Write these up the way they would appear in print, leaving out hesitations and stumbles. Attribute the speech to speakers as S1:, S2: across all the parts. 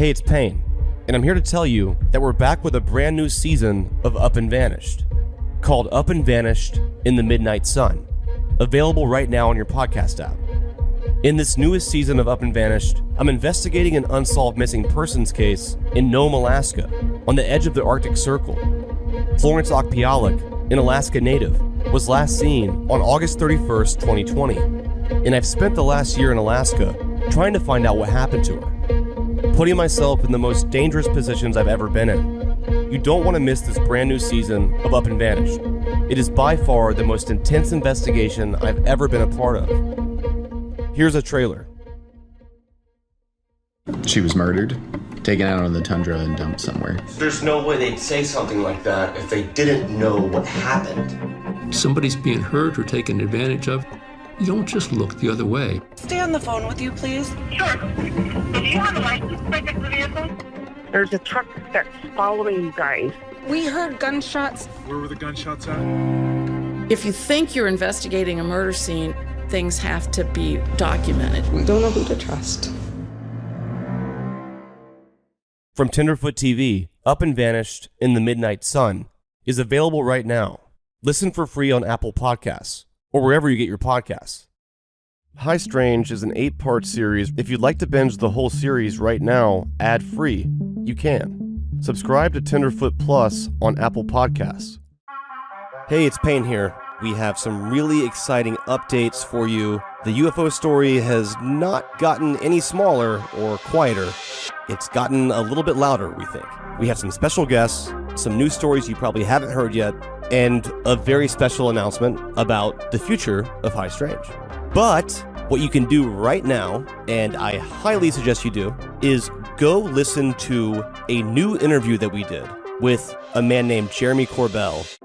S1: Hey, it's Payne, and I'm here to tell you that we're back with a brand new season of Up and Vanished, called Up and Vanished in the Midnight Sun, available right now on your podcast app. In this newest season of Up and Vanished, I'm investigating an unsolved missing persons case in Nome, Alaska, on the edge of the Arctic Circle. Florence Okpialek, an Alaska native, was last seen on August 31st, 2020, and I've spent the last year in Alaska trying to find out what happened to her, putting myself in the most dangerous positions I've ever been in. You don't want to miss this brand new season of Up and Vanished. It is by far the most intense investigation I've ever been a part of. Here's a trailer.
S2: She was murdered, taken out on the tundra and dumped somewhere.
S3: There's no way they'd say something like that if they didn't know what happened.
S4: Somebody's being hurt or taken advantage of. You don't just look the other way.
S5: Stay on the phone with you, please.
S6: Sure. Do you have a license plate next to the vehicle? There's a truck that's following you guys.
S5: We heard gunshots.
S7: Where were the gunshots at?
S8: If you think you're investigating a murder scene, things have to be documented.
S5: We don't know who to trust.
S1: From Tenderfoot TV, Up and Vanished in the Midnight Sun is available right now. Listen for free on Apple Podcasts or wherever you get your podcasts. High Strange is an 8-part series. If you'd like to binge the whole series right now, ad-free, you can. Subscribe to Tenderfoot Plus on Apple Podcasts. Hey, it's Payne here. We have some really exciting updates for you. The UFO story has not gotten any smaller or quieter. It's gotten a little bit louder, we think. We have some special guests, some new stories you probably haven't heard yet, and a very special announcement about the future of High Strange. But what you can do right now, and I highly suggest you do, is go listen to a new interview that we did with a man named Jeremy Corbell.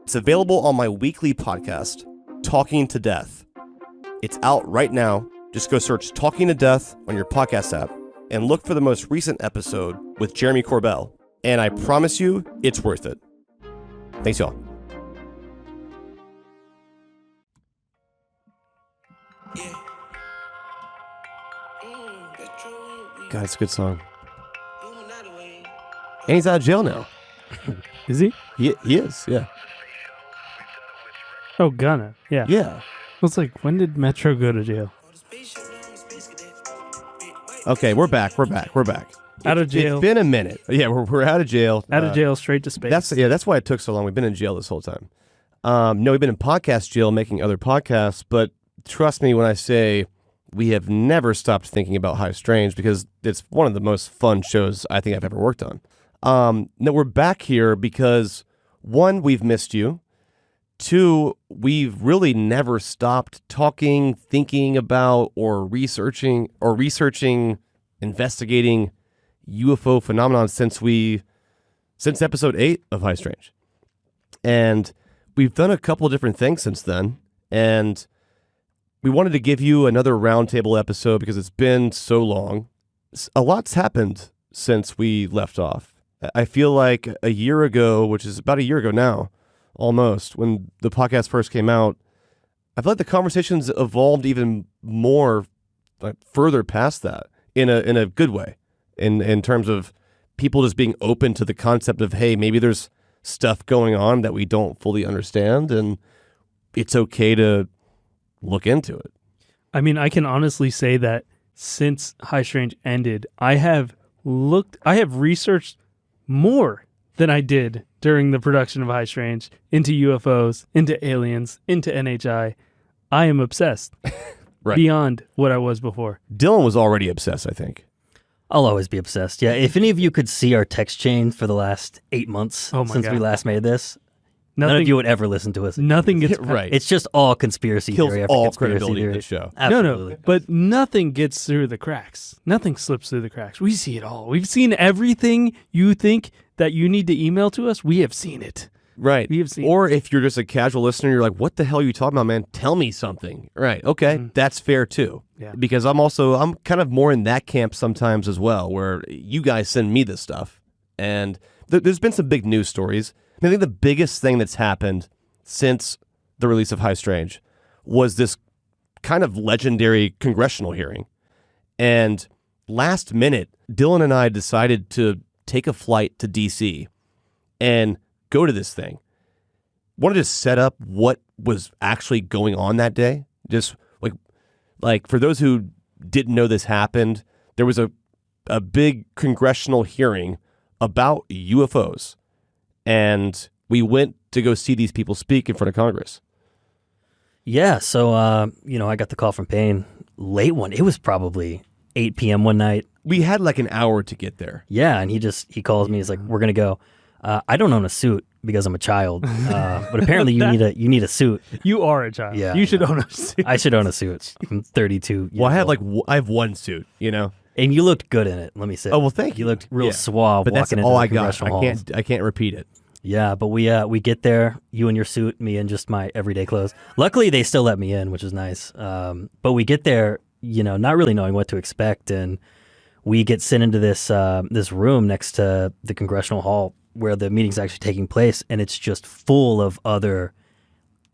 S1: It's available on my weekly podcast, Talking to Death. It's out right now. Just go search Talking to Death on your podcast app and look for the most recent episode with Jeremy Corbell. And I promise you, it's worth it. Thanks, y'all. God, it's a good song. And he's out of jail now.
S9: Is he?
S1: He is, yeah.
S9: Oh, Gunna. Yeah.
S1: Yeah.
S9: I was like, when did Metro go to jail?
S1: Okay, we're back.
S9: Out of jail.
S1: It's been a minute. Yeah, we're out of jail.
S9: Out of jail, straight to space.
S1: That's why it took so long. We've been in jail this whole time. No, we've been in podcast jail making other podcasts, but trust me when I say we have never stopped thinking about High Strange because it's one of the most fun shows I think I've ever worked on. No, we're back here because, one, we've missed you. Two, we've really never stopped talking, thinking about, or researching, investigating UFO phenomenon since episode 8 of High Strange. And we've done a couple different things since then. And we wanted to give you another roundtable episode because it's been so long. A lot's happened since we left off. I feel like a year ago, which is about a year ago now, almost, when the podcast first came out, I feel like the conversations evolved even more, like, further past that in a good way, in terms of people just being open to the concept of, hey, maybe there's stuff going on that we don't fully understand, and it's okay to look into it.
S9: I mean, I can honestly say that since High Strange ended, I have researched more than I did during the production of High Strange into UFOs, into aliens, into NHI. I am obsessed
S1: right.
S9: Beyond what I was before.
S1: Dylan was already obsessed, I think.
S10: I'll always be obsessed. Yeah, if any of you could see our text chain for the last 8 months since we last made this, none of you would ever listen to us.
S9: Nothing gets
S1: right.
S10: It's just all conspiracy theory after
S1: all
S10: conspiracy
S1: credibility
S10: theory.
S1: of the show.
S10: Absolutely.
S9: No, but nothing gets through the cracks. Nothing slips through the cracks. We see it all. We've seen everything you think that you need to email to us. We have seen it.
S1: Right.
S9: We have seen
S1: or
S9: it.
S1: If you're just a casual listener, you're like, what the hell are you talking about, man? Tell me something. Right. Okay. That's fair too.
S9: Yeah.
S1: Because I'm kind of more in that camp sometimes as well, where you guys send me this stuff. And there's been some big news stories. I think the biggest thing that's happened since the release of High Strange was this kind of legendary congressional hearing. And last minute, Dylan and I decided to take a flight to DC and go to this thing. Wanted to set up what was actually going on that day. Just like for those who didn't know this happened, there was a big congressional hearing about UFOs. And we went to go see these people speak in front of Congress.
S10: Yeah, so, I got the call from Payne, late one. It was probably 8 p.m. one night.
S1: We had like an hour to get there.
S10: Yeah, and he calls me. He's like, we're going to go. I don't own a suit because I'm a child, but apparently you need a suit.
S9: You are a child.
S10: Yeah,
S9: you should own a suit.
S10: I should own a suit. I'm 32.
S1: Well, I have one suit,
S10: And you looked good in it. Let me say.
S1: Oh well, thank you.
S10: You looked real suave.
S1: But that's
S10: walking
S1: all
S10: into the
S1: I got.
S10: halls.
S1: I can't repeat it.
S10: Yeah, but we get there. You in your suit, me in just my everyday clothes. Luckily, they still let me in, which is nice. But we get there, not really knowing what to expect, and we get sent into this room next to the congressional hall where the meeting's actually taking place, and it's just full of other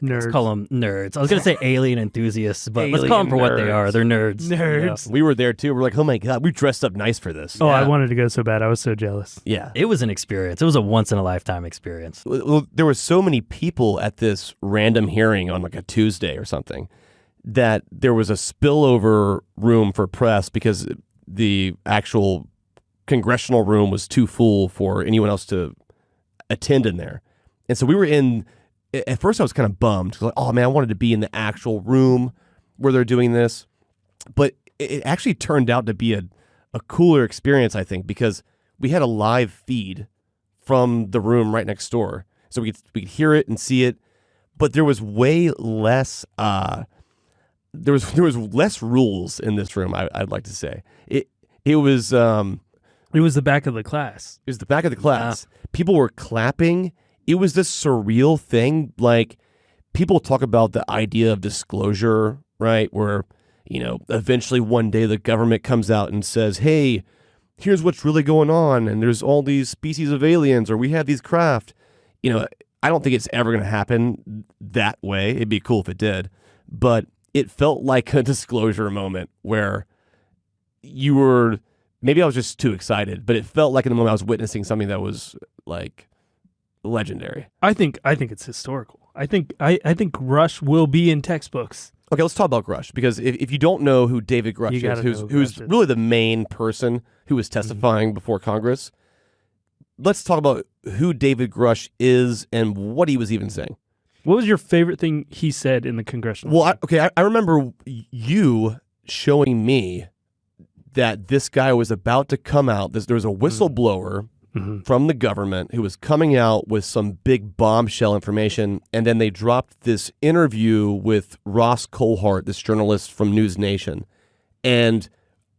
S10: nerds. Let's call them nerds. I was going to say alien enthusiasts, but let's call them for what they are. They're nerds.
S9: Nerds.
S1: Yeah. We were there too. We're like, oh my God, we dressed up nice for this.
S9: Oh, yeah. I wanted to go so bad. I was so jealous.
S1: Yeah.
S10: It was an experience. It was a once-in-a-lifetime experience.
S1: Well, there were so many people at this random hearing on like a Tuesday or something that there was a spillover room for press because the actual congressional room was too full for anyone else to attend in there. And so we were in, at first I was kind of bummed. Like, oh man, I wanted to be in the actual room where they're doing this. But it actually turned out to be a cooler experience, I think, because we had a live feed from the room right next door. So we could hear it and see it. But there was way less, there was less rules in this room, I'd like to say. It was
S9: the back of the class.
S1: It was the back of the class. People were clapping. It was this surreal thing. Like, people talk about the idea of disclosure, right? Where, eventually one day the government comes out and says, hey, here's what's really going on. And there's all these species of aliens, or we have these craft. I don't think it's ever going to happen that way. It'd be cool if it did. But it felt like a disclosure moment where you were, maybe I was just too excited, but it felt like in the moment I was witnessing something that was like legendary.
S9: I think it's historical. I think Grush will be in textbooks.
S1: Okay, let's talk about Grush, because if you don't know who David Grush is, who's really the main person who was testifying before Congress, let's talk about who David Grush is and what he was even saying.
S9: What was your favorite thing he said in the congressional?
S1: Well, I remember you showing me that this guy was about to come out. There was a whistleblower from the government who was coming out with some big bombshell information, and then they dropped this interview with Ross Coulthart, this journalist from News Nation, and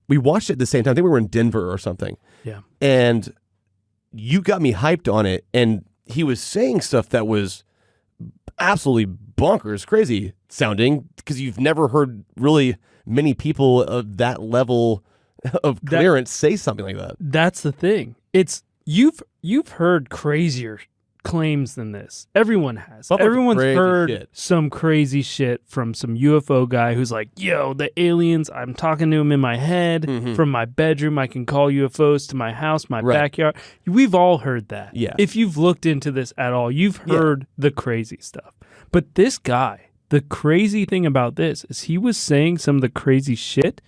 S1: we watched it at the same time. I think we were in Denver or something.
S9: Yeah.
S1: And you got me hyped on it, and he was saying stuff that was absolutely bonkers, crazy sounding, because you've never heard really many people of that level of clearance say something like that.
S9: That's the thing. It's you've heard crazier claims than this. Everyone has. Everyone's heard some crazy shit from some UFO guy who's like, yo, the aliens, I'm talking to him in my head from my bedroom. I can call UFOs to my house, my backyard. We've all heard that.
S1: Yeah.
S9: If you've looked into this at all, you've heard the crazy stuff. But this guy, the crazy thing about this is he was saying some of the crazy shit,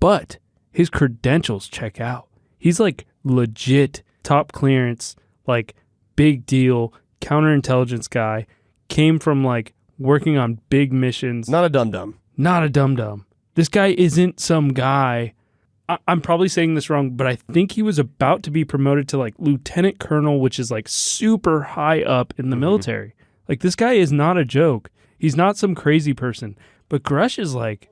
S9: but his credentials check out. He's like legit top clearance, like big deal, counterintelligence guy, came from like working on big missions.
S1: Not a dum-dum.
S9: Not a dum-dum. This guy isn't some guy. I'm probably saying this wrong, but I think he was about to be promoted to like lieutenant colonel, which is like super high up in the military. Like, this guy is not a joke. He's not some crazy person. But Grush is like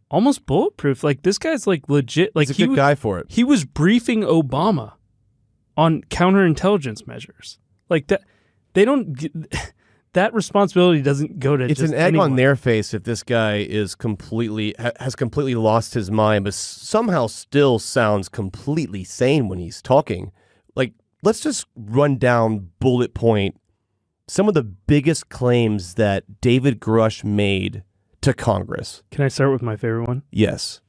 S9: almost bulletproof. Like, this guy's like legit. Like,
S1: he's a good guy for it.
S9: He was briefing Obama on counterintelligence measures. Like, that, they don't. That responsibility doesn't go to.
S1: It's
S9: just
S1: an egg
S9: anyone.
S1: on their face if this guy is has completely lost his mind, but somehow still sounds completely sane when he's talking. Like, let's just run down bullet point some of the biggest claims that David Grush made to Congress.
S9: Can I start with my favorite one?
S1: Yes.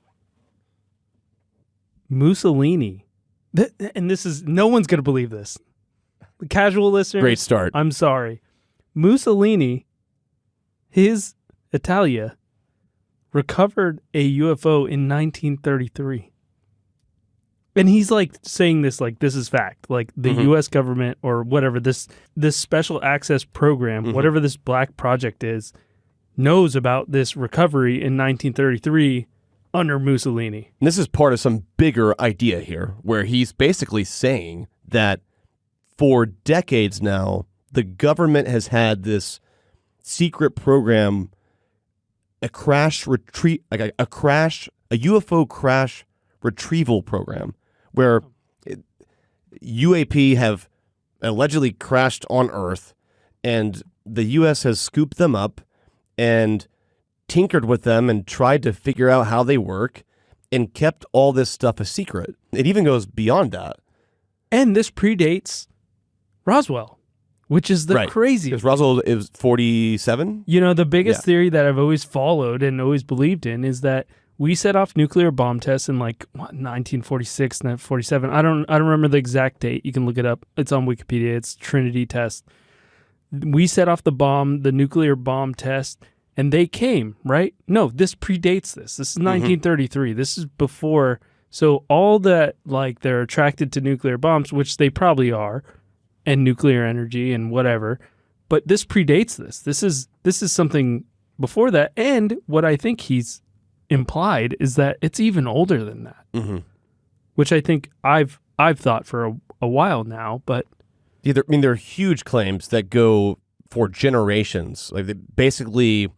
S9: Mussolini, and this is, no one's going to believe this. The casual listener.
S1: Great start.
S9: I'm sorry. Mussolini, his Italia, recovered a UFO in 1933. And he's like saying this like this is fact. Like the U.S. government or whatever, this special access program, whatever this black project is, knows about this recovery in 1933 under Mussolini.
S1: And this is part of some bigger idea here, where he's basically saying that for decades now, the government has had this secret program, a UFO crash retrieval program, where UAP have allegedly crashed on Earth, and the U.S. has scooped them up and tinkered with them and tried to figure out how they work and kept all this stuff a secret. It even goes beyond that.
S9: And this predates Roswell, which is the craziest.
S1: Because Roswell is 47?
S9: You know, the biggest theory that I've always followed and always believed in is that we set off nuclear bomb tests in 1946, 1947. I don't remember the exact date. You can look it up. It's on Wikipedia. It's Trinity test. We set off the nuclear bomb test, and they came, right? No, this predates this. This is 1933. This is before. So all that, like, they're attracted to nuclear bombs, which they probably are, and nuclear energy and whatever. But this predates this. This is something before that. And what I think he's implied is that it's even older than that, which I think I've thought for a while now. But
S1: there are huge claims that go for generations. Like basically,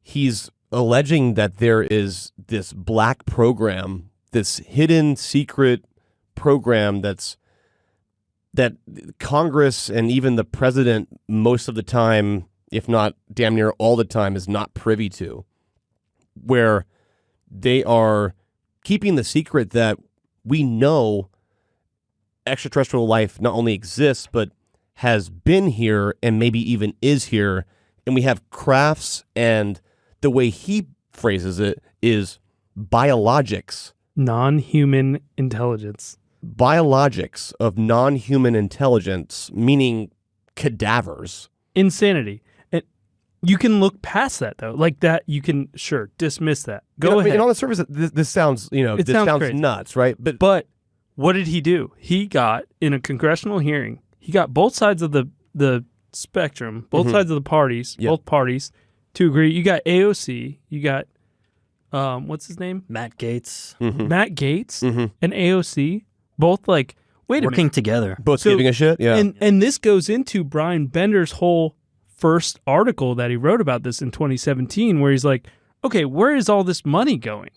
S1: he's alleging that there is this black program, this hidden secret program that Congress and even the president most of the time, if not damn near all the time, is not privy to, where they are keeping the secret that we know extraterrestrial life not only exists, but has been here and maybe even is here. And we have crafts, and the way he phrases it is biologics.
S9: Non-human intelligence.
S1: Biologics of non-human intelligence, meaning cadavers.
S9: Insanity. And you can look past that, though. Like that, you can, dismiss that. Go ahead.
S1: And on the surface, this sounds, this sounds nuts, right?
S9: But what did he do? He got, in a congressional hearing, he got both sides of the spectrum, both sides of the parties, both parties, to agree. You got AOC, you got, what's his name?
S10: Matt Gaetz.
S9: Matt Gaetz and AOC, both like, wait a minute.
S10: Working together.
S1: Both giving a shit, yeah.
S9: And this goes into Brian Bender's whole first article that he wrote about this in 2017, where he's like, okay, where is all this money going,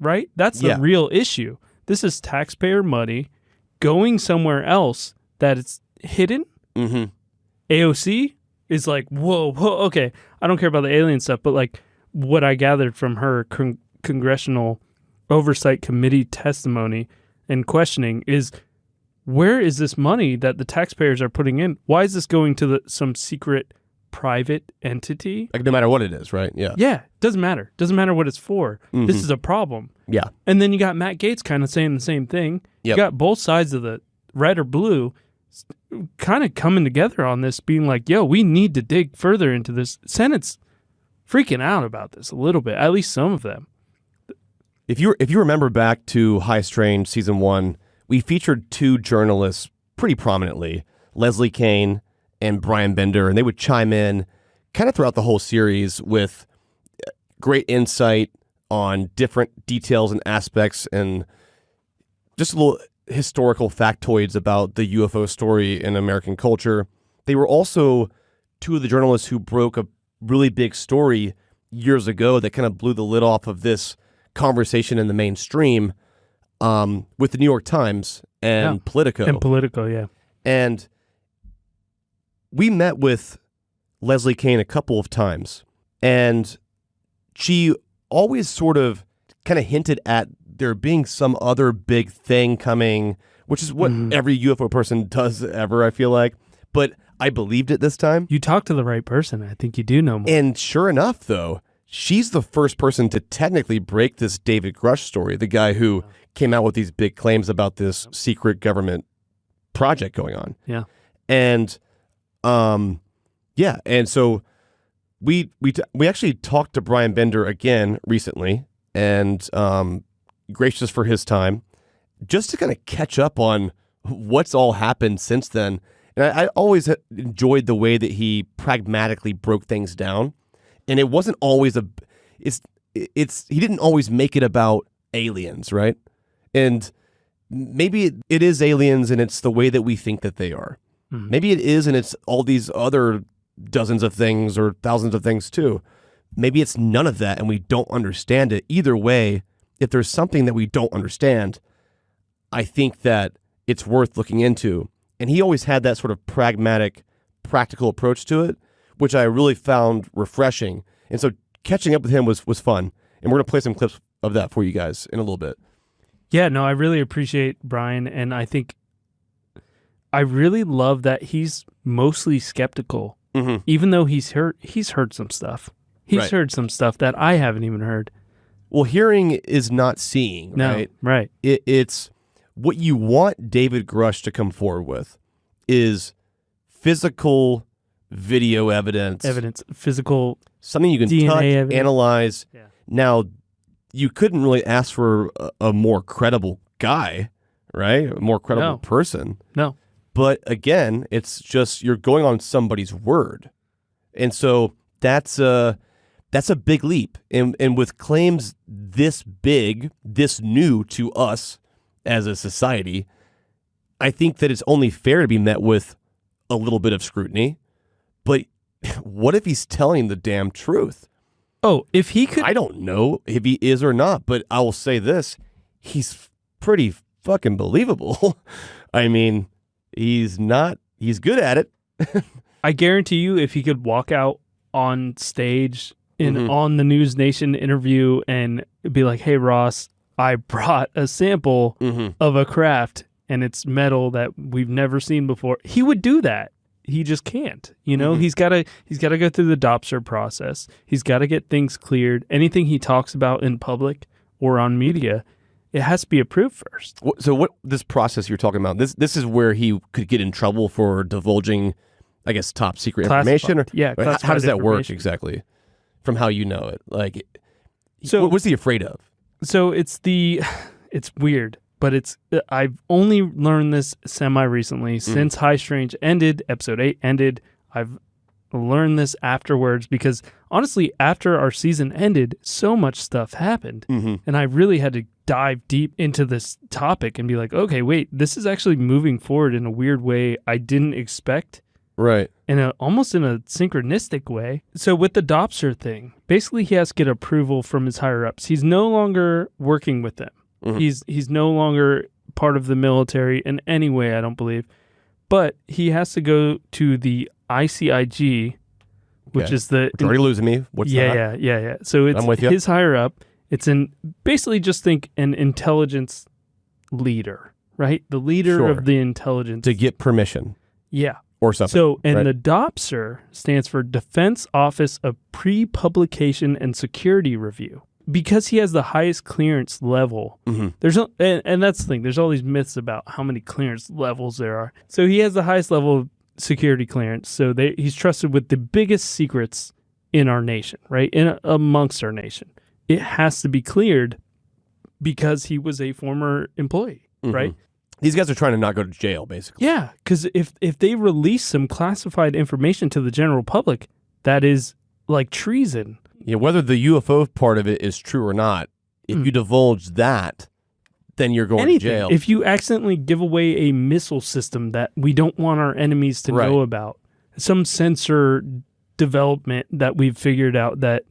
S9: right? That's the real issue. This is taxpayer money going somewhere else that it's hidden. AOC is like, whoa, okay. I don't care about the alien stuff, but like what I gathered from her Congressional Oversight Committee testimony and questioning is, where is this money that the taxpayers are putting in? Why is this going to some secret private entity?
S1: Like no matter what it is, right? Yeah.
S9: Yeah. Doesn't matter. Doesn't matter what it's for. This is a problem.
S1: Yeah.
S9: And then you got Matt Gaetz kind of saying the same thing. You got both sides of the red or blue kind of coming together on this, being like, yo, we need to dig further into this. Senate's freaking out about this a little bit, at least some of them.
S1: If you remember back to High Strange Season 1, we featured two journalists pretty prominently, Leslie Kean and Brian Bender, and they would chime in kind of throughout the whole series with great insight on different details and aspects and just little historical factoids about the UFO story in American culture. They were also two of the journalists who broke a really big story years ago that kind of blew the lid off of this conversation in the mainstream with the New York Times and Politico.
S9: And Politico, yeah.
S1: And we met with Leslie Kean a couple of times, and she always sort of kind of hinted at there being some other big thing coming, which is what every UFO person does ever, I feel like. But I believed it this time.
S9: You talked to the right person. I think you do know more.
S1: And sure enough, though, she's the first person to technically break this David Grush story, the guy who came out with these big claims about this secret government project going on.
S9: Yeah.
S1: And and so we actually talked to Brian Bender again recently, and gracious for his time, just to kind of catch up on what's all happened since then. And I always enjoyed the way that he pragmatically broke things down, and it wasn't always he didn't always make it about aliens, right? And maybe it is aliens, and it's the way that we think that they are. Mm-hmm. Maybe it is, and it's all these other dozens of things or thousands of things too. Maybe it's none of that, and we don't understand it. Either way, if there's something that we don't understand, I think that it's worth looking into. And he always had that sort of pragmatic, practical approach to it, which I really found refreshing. And so catching up with him was fun. And we're going to play some clips of that for you guys in a little bit.
S9: Yeah, no, I really appreciate Brian, and I think I really love that he's mostly skeptical, even though he's heard some stuff. He's heard some stuff that I haven't even heard.
S1: Well, hearing is not seeing, right?
S9: Right.
S1: It's what you want David Grush to come forward with is physical video evidence,
S9: physical,
S1: something you can
S9: DNA
S1: touch,
S9: evidence.
S1: analyze.
S9: Yeah.
S1: Now, you couldn't really ask for a more credible guy, right? A more credible person.
S9: No.
S1: But again, it's just you're going on somebody's word. And so that's a big leap. And with claims this big, this new to us as a society, I think that it's only fair to be met with a little bit of scrutiny. But what if he's telling the damn truth?
S9: Oh, if he could...
S1: I don't know if he is or not, but I will say this. He's pretty fucking believable. I mean, he's good at it.
S9: I guarantee you if he could walk out on stage on the News Nation interview and be like, hey, Ross, I brought a sample of a craft and it's metal that we've never seen before, he would do that. He just can't. You know, he's got to go through the DOPSR process. He's got to get things cleared. Anything he talks about in public or on media, it has to be approved first.
S1: So what this process you're talking about, this is where he could get in trouble for divulging, I guess, top secret information? Or,
S9: yeah.
S1: How does that work exactly from how you know it? Like,
S9: so
S1: what's he afraid of?
S9: So it's weird, but I've only learned this semi-recently since High Strange ended, episode 8 ended. I've learned this afterwards because honestly, after our season ended, so much stuff happened. And I really had to dive deep into this topic and be like, okay, wait, this is actually moving forward in a weird way I didn't expect.
S1: Right.
S9: Almost in a synchronistic way. So with the DOPSR thing, basically he has to get approval from his higher ups. He's no longer working with them. He's no longer part of the military in any way, I don't believe. But he has to go to the ICIG, which is the...
S1: You're already losing me. What's that?
S9: Yeah. So it's
S1: I'm with you.
S9: His higher up. It's basically just think an intelligence leader, right? The leader of the intelligence.
S1: To get permission.
S9: Yeah.
S1: Or something.
S9: So, and the DOPSR stands for Defense Office of Pre-Publication and Security Review. Because he has the highest clearance level, there's and that's the thing. There's all these myths about how many clearance levels there are. So he has the highest level of security clearance. So he's trusted with the biggest secrets in our nation, right? Amongst our nation. It has to be cleared because he was a former employee, right?
S1: These guys are trying to not go to jail, basically.
S9: Yeah, because if they release some classified information to the general public, that is like treason.
S1: Yeah, whether the UFO part of it is true or not, if you divulge that, then you're going to jail.
S9: If you accidentally give away a missile system that we don't want our enemies to know about, some sensor development that we've figured out that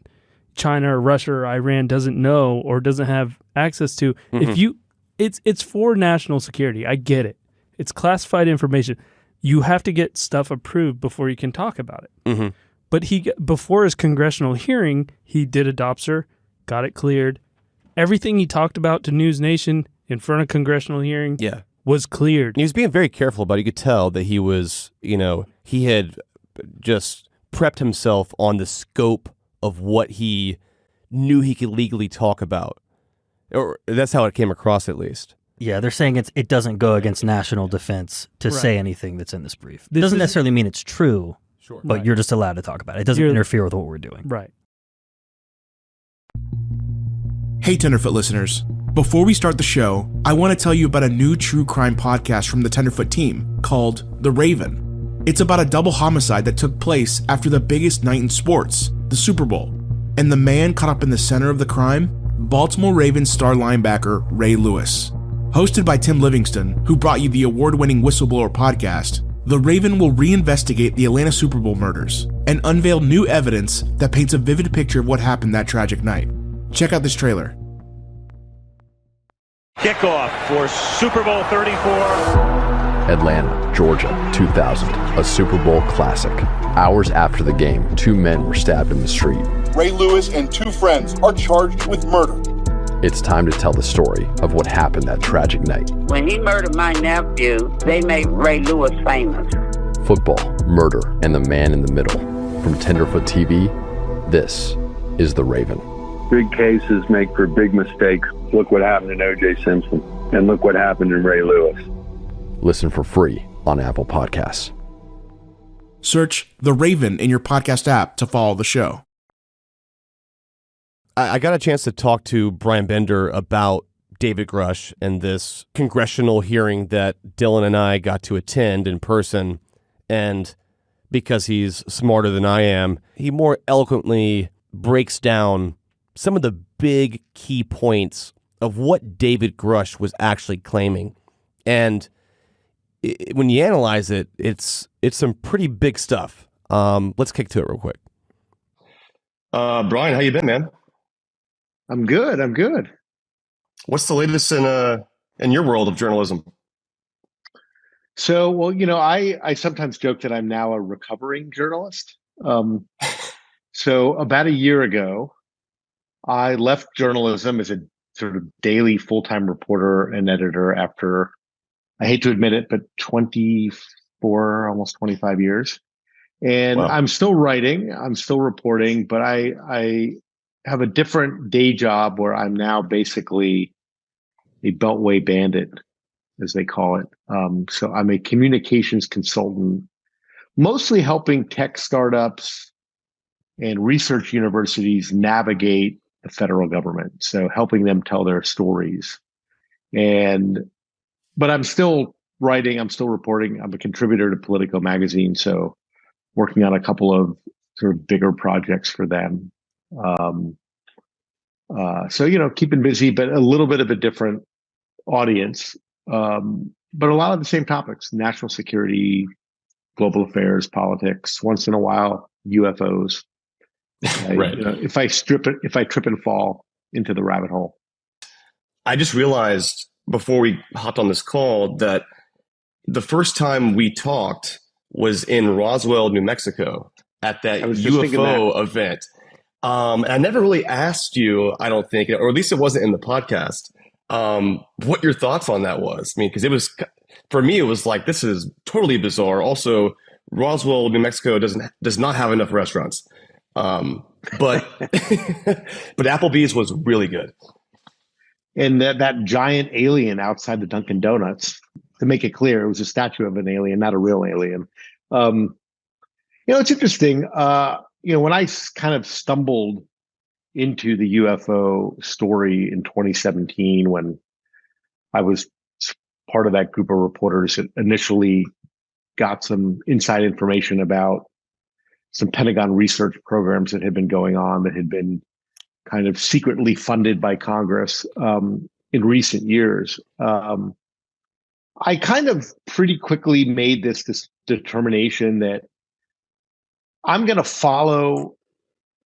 S9: China or Russia or Iran doesn't know or doesn't have access to, it's for national security. I get it. It's classified information. You have to get stuff approved before you can talk about it. But before his congressional hearing, he did a DOPSR, got it cleared. Everything he talked about to News Nation in front of congressional hearing was cleared.
S1: He was being very careful about it. You could tell that he was, he had just prepped himself on the scope of what he knew he could legally talk about. Or that's how it came across, at least.
S10: Yeah, they're saying it doesn't go against national defense to say anything that's in this brief. It doesn't necessarily mean it's true, but you're just allowed to talk about it. It doesn't interfere with what we're doing.
S9: Right.
S7: Hey, Tenderfoot listeners. Before we start the show, I want to tell you about a new true crime podcast from the Tenderfoot team called The Raven. It's about a double homicide that took place after the biggest night in sports, the Super Bowl. And the man caught up in the center of the crime, Baltimore Ravens star linebacker Ray Lewis. Hosted by Tim Livingston, who brought you the award-winning Whistleblower podcast, The Raven will reinvestigate the Atlanta Super Bowl murders and unveil new evidence that paints a vivid picture of what happened that tragic night. Check out this trailer.
S11: Kickoff for Super Bowl 34.
S12: Atlanta, Georgia, 2000, a Super Bowl classic. Hours after the game, 2 men were stabbed in the street.
S13: Ray Lewis and 2 friends are charged with murder.
S12: It's time to tell the story of what happened that tragic night.
S14: When he murdered my nephew, they made Ray Lewis famous.
S12: Football, murder, and the man in the middle. From Tenderfoot TV, this is The Raven.
S15: Big cases make for big mistakes. Look what happened in O.J. Simpson, and look what happened in Ray Lewis.
S12: Listen for free on Apple Podcasts.
S7: Search The Raven in your podcast app to follow the show.
S1: I got a chance to talk to Brian Bender about David Grush and this congressional hearing that Dylan and I got to attend in person. And because he's smarter than I am, he more eloquently breaks down some of the big key points of what David Grush was actually claiming. And when you analyze it, it's some pretty big stuff. Let's kick to it real quick.
S3: Brian, how you been, man?
S16: I'm good.
S3: What's the latest in your world of journalism?
S16: So, well, I sometimes joke that I'm now a recovering journalist. So about a year ago, I left journalism as a sort of daily full-time reporter and editor after, I hate to admit it, but 24, almost 25 years. And wow. I'm still writing, I'm still reporting, but I have a different day job where I'm now basically a Beltway bandit, as they call it. So I'm a communications consultant, mostly helping tech startups and research universities navigate the federal government. So helping them tell their stories. But I'm still writing, I'm still reporting. I'm a contributor to Politico magazine, so working on a couple of sort of bigger projects for them. So, keeping busy, but a little bit of a different audience, but a lot of the same topics: national security, global affairs, politics, once in a while, UFOs.
S3: Right.
S16: If I trip and fall into the rabbit hole.
S3: I just realized before we hopped on this call that the first time we talked was in Roswell, New Mexico at that UFO event. And I never really asked you, I don't think, or at least it wasn't in the podcast, what your thoughts on that was. I mean, because it was, for me, it was like, this is totally bizarre. Also, Roswell, New Mexico does not have enough restaurants. But Applebee's was really good.
S16: And that giant alien outside the Dunkin' Donuts, to make it clear, it was a statue of an alien, not a real alien. It's interesting. When I kind of stumbled into the UFO story in 2017, when I was part of that group of reporters that initially got some inside information about some Pentagon research programs that had been going on, that had been kind of secretly funded by Congress in recent years. I kind of pretty quickly made this determination that I'm going to follow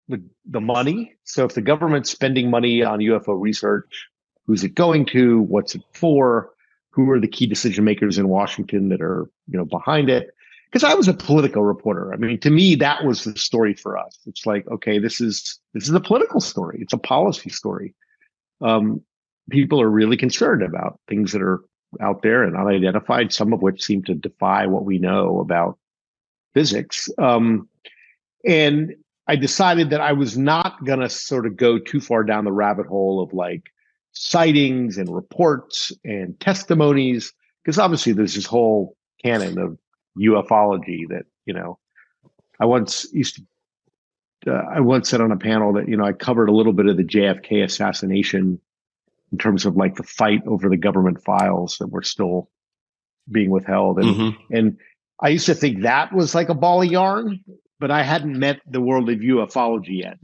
S16: the money. So if the government's spending money on UFO research, who's it going to? What's it for? Who are the key decision makers in Washington that are, behind it? Because I was a Politico reporter. I mean, to me, that was the story for us. It's like, okay, this is a political story. It's a policy story. People are really concerned about things that are out there and unidentified, some of which seem to defy what we know about physics. And I decided that I was not going to sort of go too far down the rabbit hole of like sightings and reports and testimonies, because obviously there's this whole canon of ufology that, I once said on a panel that, I covered a little bit of the JFK assassination in terms of like the fight over the government files that were still being withheld. And I used to think that was like a ball of yarn, but I hadn't met the world of ufology yet.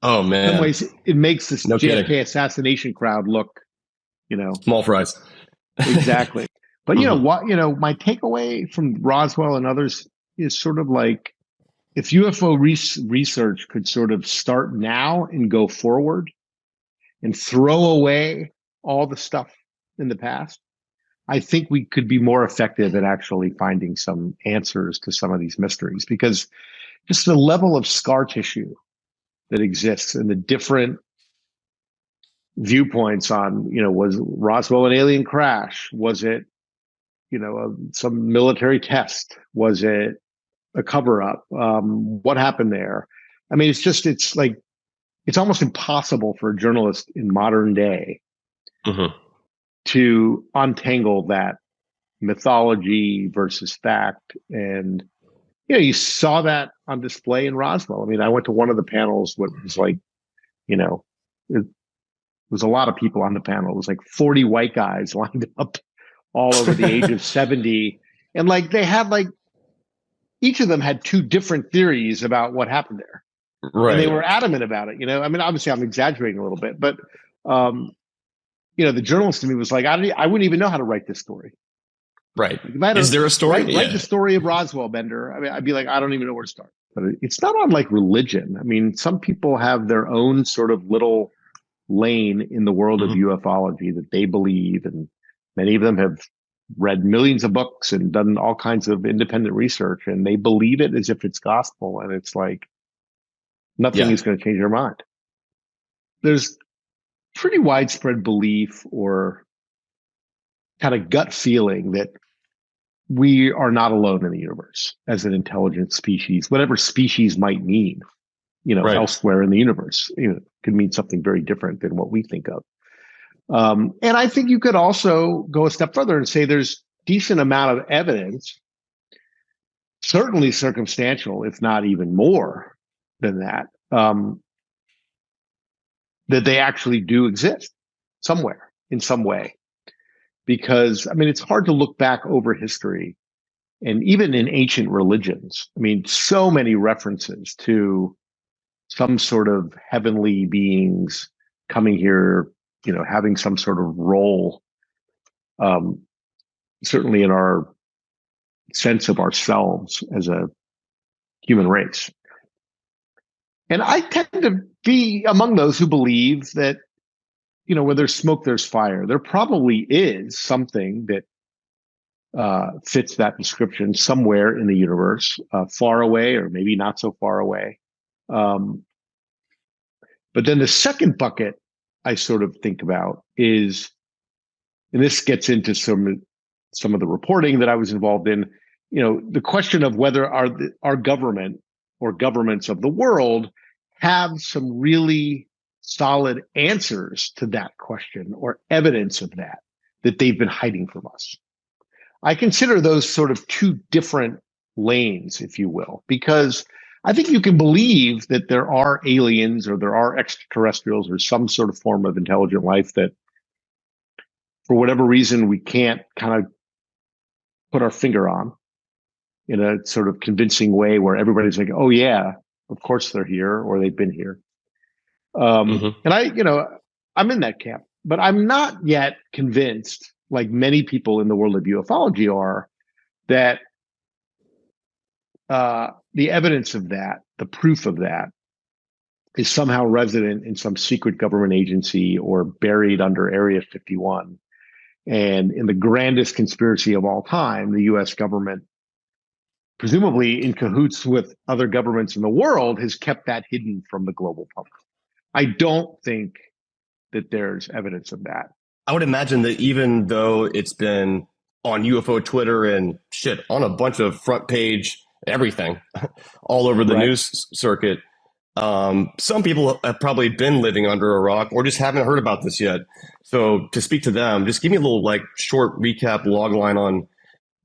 S3: Oh man.
S16: In some ways, it makes this
S3: No
S16: JFK
S3: kidding.
S16: assassination crowd look,
S3: small fries.
S16: Exactly. But my takeaway from Roswell and others is sort of like, if UFO research could sort of start now and go forward and throw away all the stuff in the past, I think we could be more effective at actually finding some answers to some of these mysteries, because just the level of scar tissue that exists and the different viewpoints on, was Roswell an alien crash? Was it, some military test? Was it a cover up? What happened there? I mean, it's like, it's almost impossible for a journalist in modern day to untangle that mythology versus fact. And, you saw that on display in Roswell. I mean, I went to one of the panels, what was like, it was a lot of people on the panel. It was like 40 white guys lined up all over the age of 70. And like, they had like, each of them had two different theories about what happened there.
S3: Right.
S16: And they were adamant about it. I mean, obviously I'm exaggerating a little bit, but, the journalist to me was like, I wouldn't even know how to write this story.
S3: Right. Is there a story?
S16: Write the story of Roswell, Bender. I mean, I'd be like, I don't even know where to start. But it's not unlike religion. I mean, some people have their own sort of little lane in the world of ufology that they believe, and many of them have read millions of books and done all kinds of independent research, and they believe it as if it's gospel, and it's like nothing is going to change their mind. There's pretty widespread belief or kind of gut feeling that we are not alone in the universe as an intelligent species, whatever species might mean, elsewhere in the universe. Could mean something very different than what we think of. And I think you could also go a step further and say there's decent amount of evidence, certainly circumstantial, if not even more than that, that they actually do exist somewhere in some way. Because, I mean, it's hard to look back over history, and even in ancient religions, I mean, so many references to some sort of heavenly beings coming here, having some sort of role, certainly in our sense of ourselves as a human race. And I tend to be among those who believe that, where there's smoke, there's fire. There probably is something that fits that description somewhere in the universe, far away or maybe not so far away. But then the second bucket I sort of think about is, and this gets into some of the reporting that I was involved in, the question of whether our government or governments of the world have some really solid answers to that question or evidence of that they've been hiding from us. I consider those sort of two different lanes, if you will, because I think you can believe that there are aliens or there are extraterrestrials or some sort of form of intelligent life that, for whatever reason, we can't kind of put our finger on in a sort of convincing way where everybody's like, oh yeah, of course they're here or they've been here. And I'm in that camp, but I'm not yet convinced, like many people in the world of ufology are, that the evidence of that, the proof of that, is somehow resident in some secret government agency or buried under Area 51. And in the grandest conspiracy of all time, the US government, presumably in cahoots with other governments in the world, has kept that hidden from the global public. I don't think that there's evidence of that.
S3: I would imagine that even though it's been on UFO Twitter and on a bunch of front page everything all over the news circuit, Some people have probably been living under a rock or just haven't heard about this yet. So to speak to them, just give me a little short recap log line on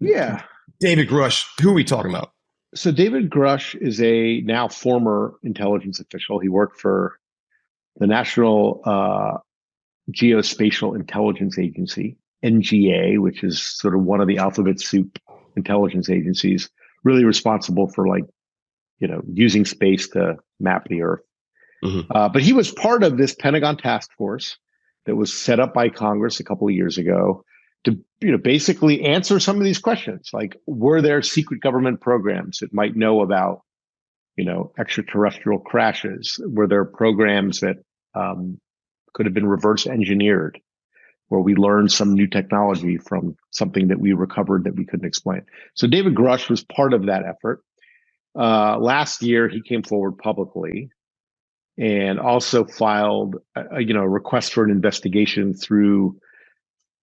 S3: David Grush. Who are we talking about?
S16: So David Grush is a now former intelligence official. He worked for the National Geospatial Intelligence Agency, NGA, which is sort of one of the alphabet soup intelligence agencies, really responsible for using space to map the Earth.
S3: Mm-hmm.
S16: But he was part of this Pentagon task force that was set up by Congress a couple of years ago to basically answer some of these questions, like were there secret government programs that might know about extraterrestrial crashes? Were there programs that could have been reverse engineered, where we learned some new technology from something that we recovered that we couldn't explain? So David Grush was part of that effort. Last year, he came forward publicly and also filed a request for an investigation through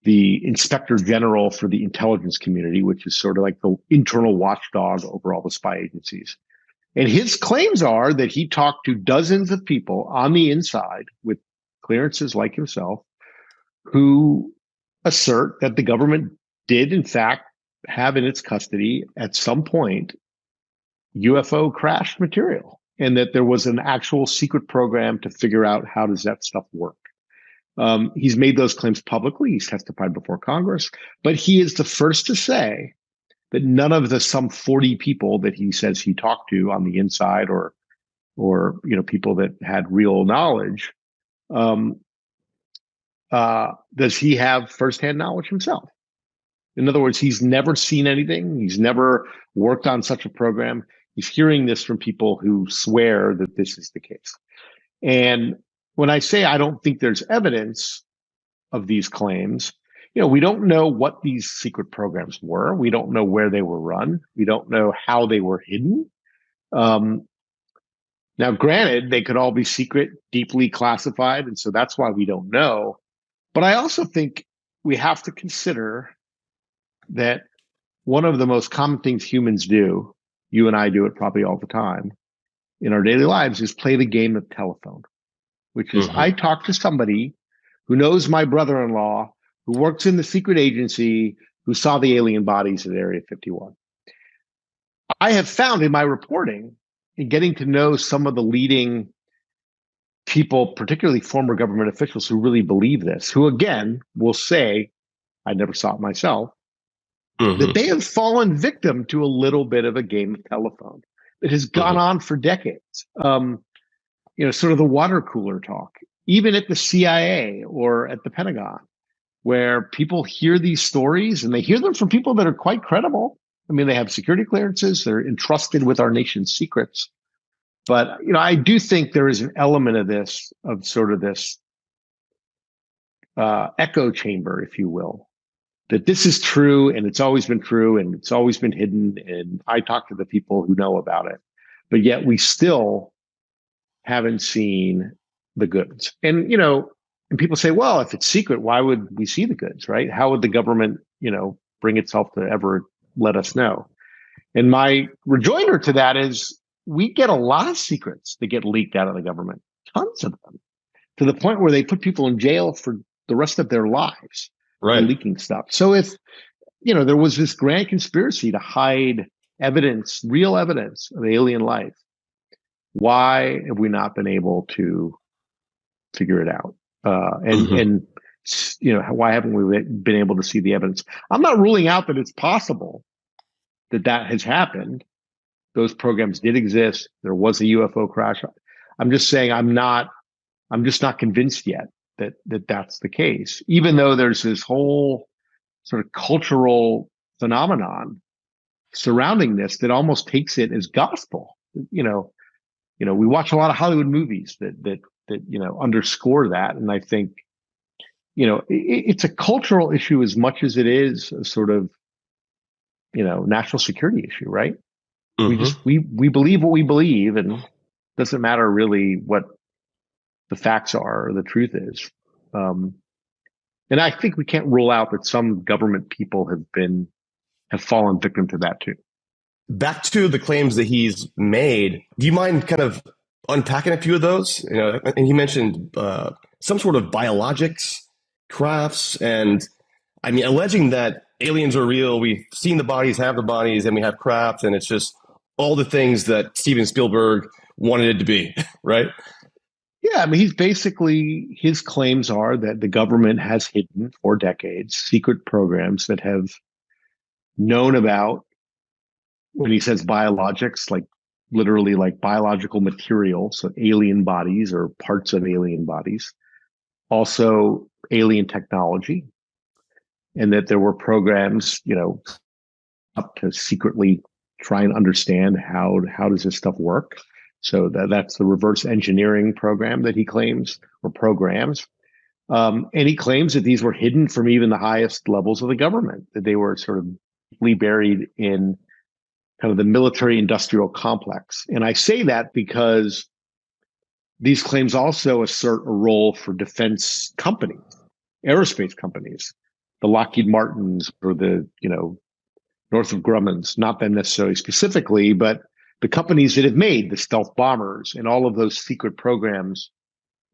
S16: the Inspector General for the intelligence community, which is sort of like the internal watchdog over all the spy agencies. And his claims are that he talked to dozens of people on the inside with clearances like himself who assert that the government did, in fact, have in its custody at some point UFO crash material, and that there was an actual secret program to figure out how does that stuff work. He's made those claims publicly. He's testified before Congress, but he is the first to say that none of the some 40 people that he says he talked to on the inside or people that had real knowledge, does he have firsthand knowledge himself? In other words, he's never seen anything. He's never worked on such a program. He's hearing this from people who swear that this is the case. And when I say I don't think there's evidence of these claims, we don't know what these secret programs were. We don't know where they were run. We don't know how they were hidden. Now, granted, they could all be secret, deeply classified, and so that's why we don't know. But I also think we have to consider that one of the most common things humans do, you and I do it probably all the time in our daily lives, is play the game of telephone, which is I talk to somebody who knows my brother-in-law, who works in the secret agency, who saw the alien bodies at Area 51. I have found in my reporting, in getting to know some of the leading people, particularly former government officials who really believe this, who again will say, I never saw it myself, that they have fallen victim to a little bit of a game of telephone that has gone on for decades. Sort of the water cooler talk, even at the CIA or at the Pentagon, where people hear these stories and they hear them from people that are quite credible. I mean, they have security clearances, they're entrusted with our nation's secrets. But, I do think there is an element of this, of sort of this echo chamber, if you will, that this is true and it's always been true and it's always been hidden. And I talk to the people who know about it, but yet we still haven't seen the goods. And, and people say, well, if it's secret, why would we see the goods, right? How would the government, bring itself to ever let us know? And my rejoinder to that is we get a lot of secrets that get leaked out of the government, tons of them, to the point where they put people in jail for the rest of their lives.
S3: Right.
S16: Leaking stuff. So if, there was this grand conspiracy to hide evidence, real evidence of alien life, why have we not been able to figure it out? And why haven't we been able to see the evidence? I'm not ruling out that it's possible that has happened. Those programs did exist. There was a UFO crash. I'm just saying I'm just not convinced yet that that's the case, even though there's this whole sort of cultural phenomenon surrounding this that almost takes it as gospel. We watch a lot of Hollywood movies that underscore that. And I think, it's a cultural issue as much as it is a sort of, national security issue, right? We believe what we believe, and it doesn't matter really what the facts are or the truth is. And I think we can't rule out that some government people have fallen victim to that too.
S3: Back to the claims that he's made, do you mind kind of unpacking a few of those. And he mentioned some sort of biologics, crafts, and I mean, alleging that aliens are real. We've seen the bodies, have the bodies, and we have craft, and it's just all the things that Steven Spielberg wanted it to be, right?
S16: Yeah, I mean, his claims are that the government has hidden for decades secret programs that have known about, when he says biologics, like literally like biological material, so alien bodies or parts of alien bodies, also alien technology, and that there were programs, up to secretly try and understand how does this stuff work. So that's the reverse engineering program that he claims, or programs. And he claims that these were hidden from even the highest levels of the government, that they were sort of deeply buried in kind of the military industrial complex. And I say that because these claims also assert a role for defense companies, aerospace companies, the Lockheed Martins or the, Northrop Grumman's, not them necessarily specifically, but the companies that have made the stealth bombers and all of those secret programs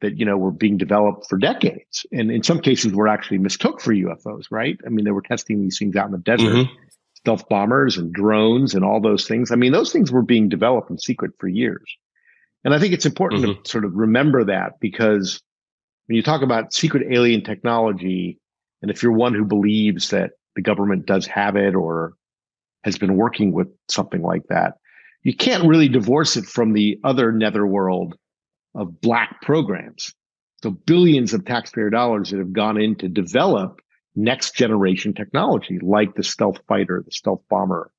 S16: that, were being developed for decades. And in some cases were actually mistook for UFOs, right? I mean, they were testing these things out in the desert, stealth bombers and drones and all those things. I mean, those things were being developed in secret for years. And I think it's important to sort of remember that, because when you talk about secret alien technology, and if you're one who believes that the government does have it or has been working with something like that, you can't really divorce it from the other netherworld of black programs. So billions of taxpayer dollars that have gone in to develop next generation technology, like the stealth fighter, the stealth bomber,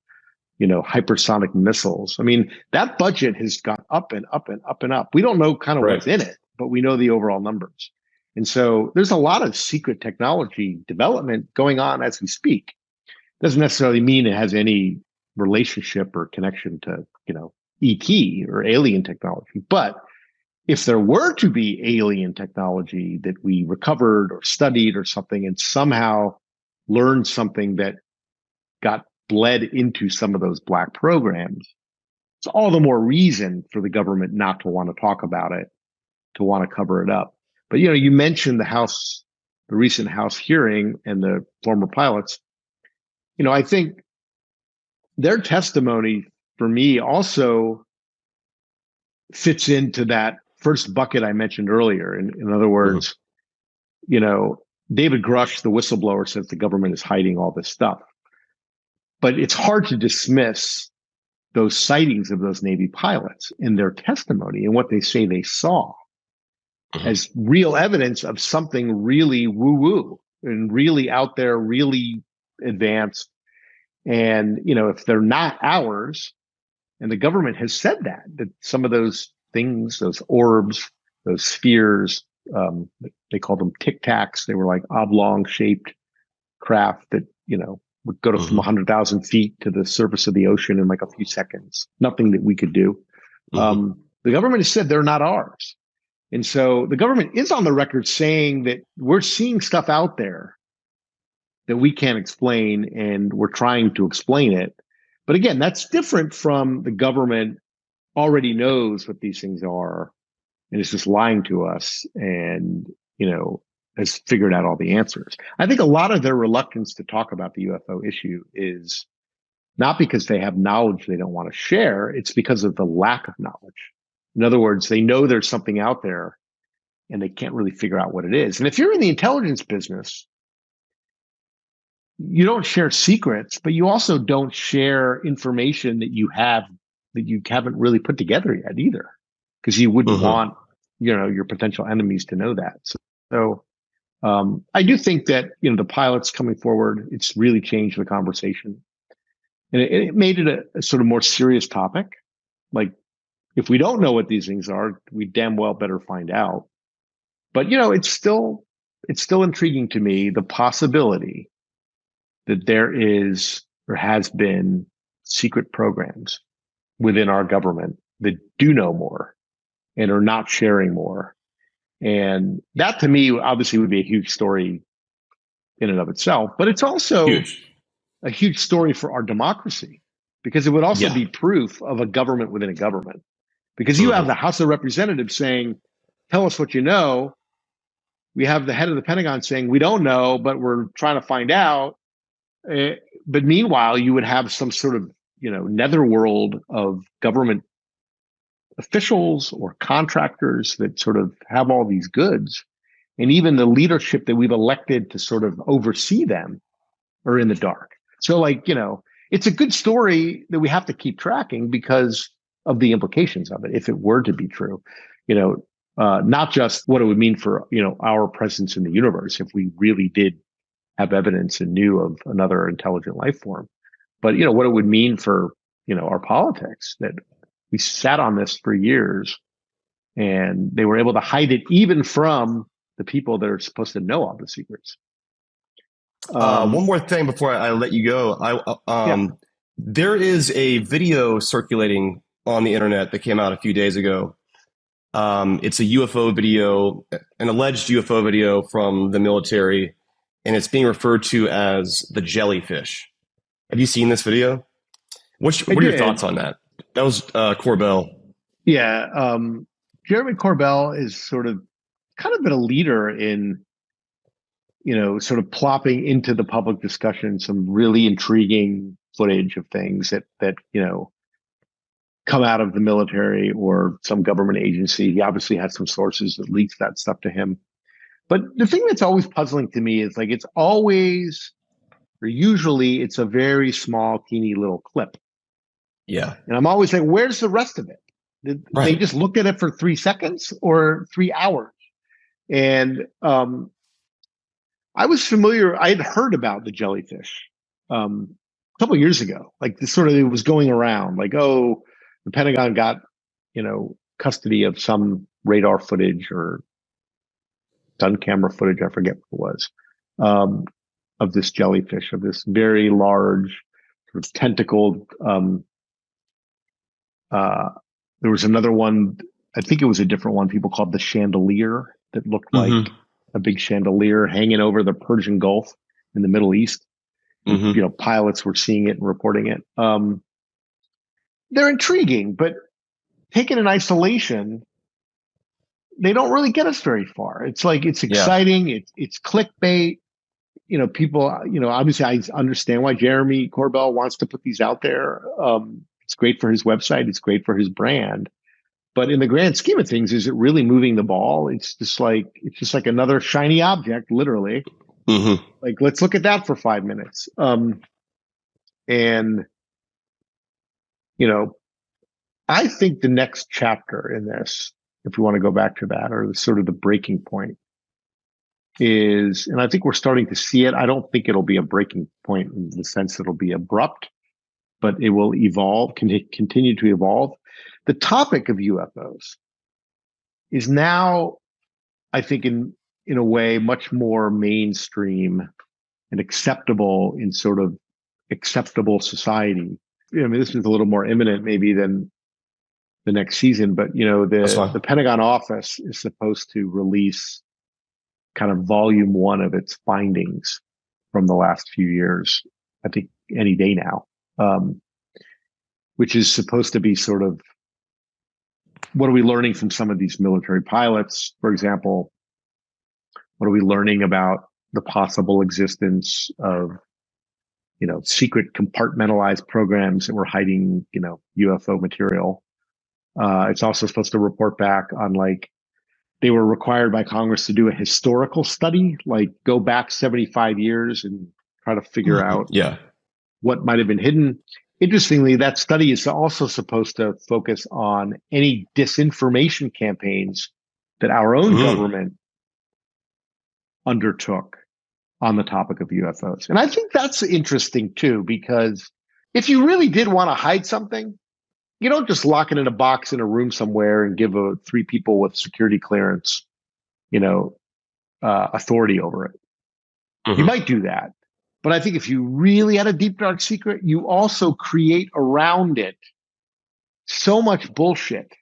S16: hypersonic missiles. I mean, that budget has gone up and up and up and up. We don't know kind of what's in it, but we know the overall numbers. And so there's a lot of secret technology development going on as we speak. Doesn't necessarily mean it has any relationship or connection to, ET or alien technology. But if there were to be alien technology that we recovered or studied or something, and somehow learned something that got bled into some of those black programs, it's all the more reason for the government not to want to talk about it, to want to cover it up. But, you mentioned the recent House hearing and the former pilots. I think their testimony for me also fits into that first bucket I mentioned earlier. In other words, David Grush, the whistleblower, says the government is hiding all this stuff. But it's hard to dismiss those sightings of those Navy pilots in their testimony and what they say they saw as real evidence of something really woo-woo and really out there, really advanced. And, if they're not ours, and the government has said that some of those things, those orbs, those spheres, they call them tic tacs. They were like oblong shaped craft that, would go to from 100,000 feet to the surface of the ocean in like a few seconds. Nothing that we could do. The government has said they're not ours. And so the government is on the record saying that we're seeing stuff out there that we can't explain, and we're trying to explain it. But again, that's different from the government already knows what these things are and is just lying to us and, has figured out all the answers. I think a lot of their reluctance to talk about the UFO issue is not because they have knowledge they don't want to share. It's because of the lack of knowledge. In other words, they know there's something out there and they can't really figure out what it is. And if you're in the intelligence business, you don't share secrets, but you also don't share information that you haven't really put together yet either, because you wouldn't want, your potential enemies to know that. So I do think that, the pilots coming forward, it's really changed the conversation, and it made it a sort of more serious topic. Like, if we don't know what these things are, we damn well better find out. But, it's still intriguing to me, the possibility that there is or has been secret programs within our government that do know more and are not sharing more. And that, to me, obviously would be a huge story in and of itself, but it's also a huge story for our democracy, because it would also be proof of a government within a government, Because you have the House of Representatives saying, tell us what you know. We have the head of the Pentagon saying, we don't know, but we're trying to find out. But meanwhile, you would have some sort of, netherworld of government officials or contractors that sort of have all these goods. And even the leadership that we've elected to sort of oversee them are in the dark. So it's a good story that we have to keep tracking because of the implications of it, if it were to be true, not just what it would mean for, our presence in the universe if we really did have evidence and knew of another intelligent life form, but, what it would mean for, our politics, that we sat on this for years and they were able to hide it even from the people that are supposed to know all the secrets.
S3: One more thing before I let you go. There is a video circulating on the internet that came out a few days ago. It's a UFO video, an alleged UFO video from the military, and it's being referred to as the jellyfish. Have you seen this video? What are your thoughts on that? That was Corbell.
S16: Yeah. Jeremy Corbell is kind of been a leader in, sort of plopping into the public discussion some really intriguing footage of things that come out of the military or some government agency. He obviously had some sources that leaked that stuff to him. But the thing that's always puzzling to me is it's always, or usually it's a very small, teeny little clip.
S3: Yeah.
S16: And I'm always like, where's the rest of it? Did they just look at it for 3 seconds or 3 hours? And I was familiar, I had heard about the jellyfish a couple of years ago. It was going around the Pentagon got, custody of some radar footage or gun camera footage, I forget what it was, of this jellyfish, of this very large, sort of tentacled. There was another one, I think it was a different one, people called the chandelier, that looked like a big chandelier hanging over the Persian Gulf in the Middle East. Pilots were seeing it and reporting it. They're intriguing, but taken in isolation, they don't really get us very far. It's it's exciting. It's clickbait. People, obviously I understand why Jeremy Corbell wants to put these out there. It's great for his website. It's great for his brand. But in the grand scheme of things, is it really moving the ball? It's just like another shiny object, literally. Let's look at that for 5 minutes. I think the next chapter in this, if we want to go back to that, or sort of the breaking point is, and I think we're starting to see it. I don't think it'll be a breaking point in the sense it'll be abrupt, but it will evolve, continue to evolve. The topic of UFOs is now, I think, in a way, much more mainstream and acceptable in sort of acceptable society. This is a little more imminent maybe than the next season, but the Pentagon office is supposed to release kind of volume 1 of its findings from the last few years, I think any day now, which is supposed to be sort of, what are we learning from some of these military pilots, for example? What are we learning about the possible existence of, secret compartmentalized programs that were hiding, UFO material? It's also supposed to report back on they were required by Congress to do a historical study, go back 75 years and try to figure out what might have been hidden. Interestingly, that study is also supposed to focus on any disinformation campaigns that our own government undertook on the topic of UFOs. And I think that's interesting too, because if you really did want to hide something, you don't just lock it in a box in a room somewhere and give 3 people with security clearance, authority over it. You might do that. But I think if you really had a deep, dark secret, you also create around it so much bullshit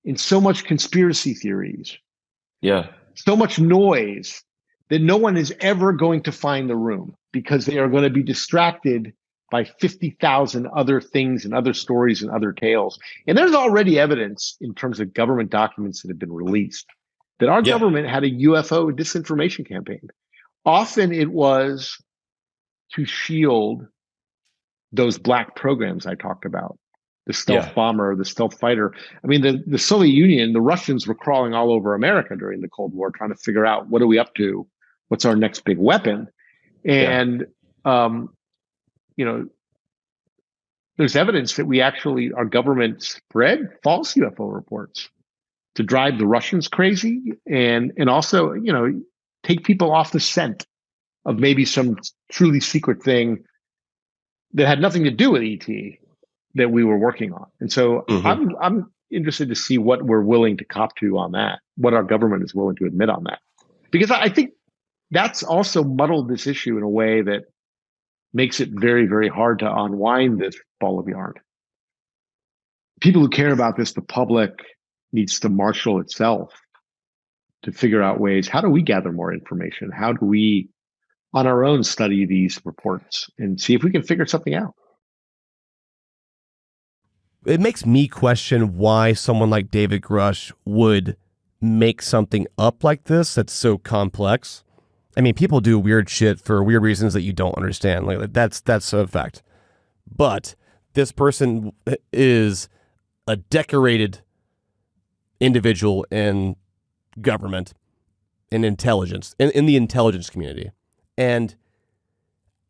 S16: and so much conspiracy theories. So much noise that no one is ever going to find the room because they are going to be distracted by 50,000 other things and other stories and other tales. And there's already evidence in terms of government documents that have been released that our government had a UFO disinformation campaign. Often it was to shield those black programs I talked about, the stealth bomber, the stealth fighter. I mean, the Soviet Union, the Russians were crawling all over America during the Cold War, trying to figure out, what are we up to? What's our next big weapon? And, there's evidence that our government spread false UFO reports to drive the Russians crazy and also, take people off the scent of maybe some truly secret thing that had nothing to do with ET that we were working on. And so I'm interested to see what we're willing to cop to on that, what our government is willing to admit on that. Because I think that's also muddled this issue in a way that makes it very, very hard to unwind this ball of yarn. People who care about this, the public, needs to marshal itself to figure out ways. How do we gather more information? How do we, on our own, study these reports and see if we can figure something out?
S1: It makes me question why someone like David Grush would make something up like this that's so complex. I mean, people do weird shit for weird reasons that you don't understand. Like that's a fact. But this person is a decorated individual in government, in intelligence, in the intelligence community. And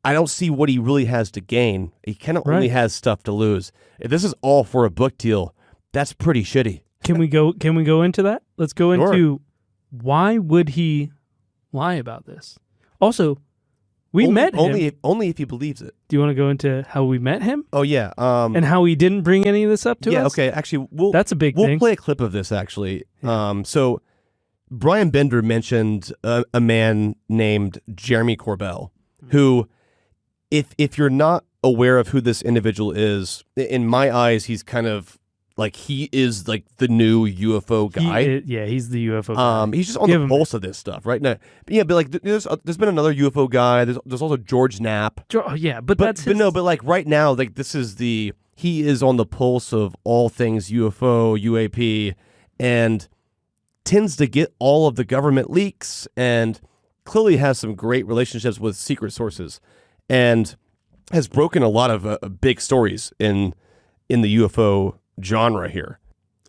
S1: I don't see what he really has to gain. He kind of only has stuff to lose. If this is all for a book deal, that's pretty shitty.
S9: Can we go into that? Let's go into why would he lie about this? Also, we met him.
S1: Only if he believes it.
S9: Do you want to go into how we met him?
S1: Oh, yeah.
S9: And how he didn't bring any of this up to us?
S1: Yeah, okay. Actually,
S9: that's a big thing.
S1: We'll play a clip of this, actually. Yeah. So Brian Bender mentioned a man named Jeremy Corbell, who, if you're not aware of who this individual is, in my eyes, he's kind of like, he is like the new UFO guy.
S9: He's the UFO guy.
S1: He's just on the pulse of this stuff right now. Yeah, but like there's been another UFO guy. There's also George Knapp.
S9: But that's his...
S1: but like right now, like he is on the pulse of all things UFO, UAP, and tends to get all of the government leaks and clearly has some great relationships with secret sources and has broken a lot of big stories in the UFO genre here.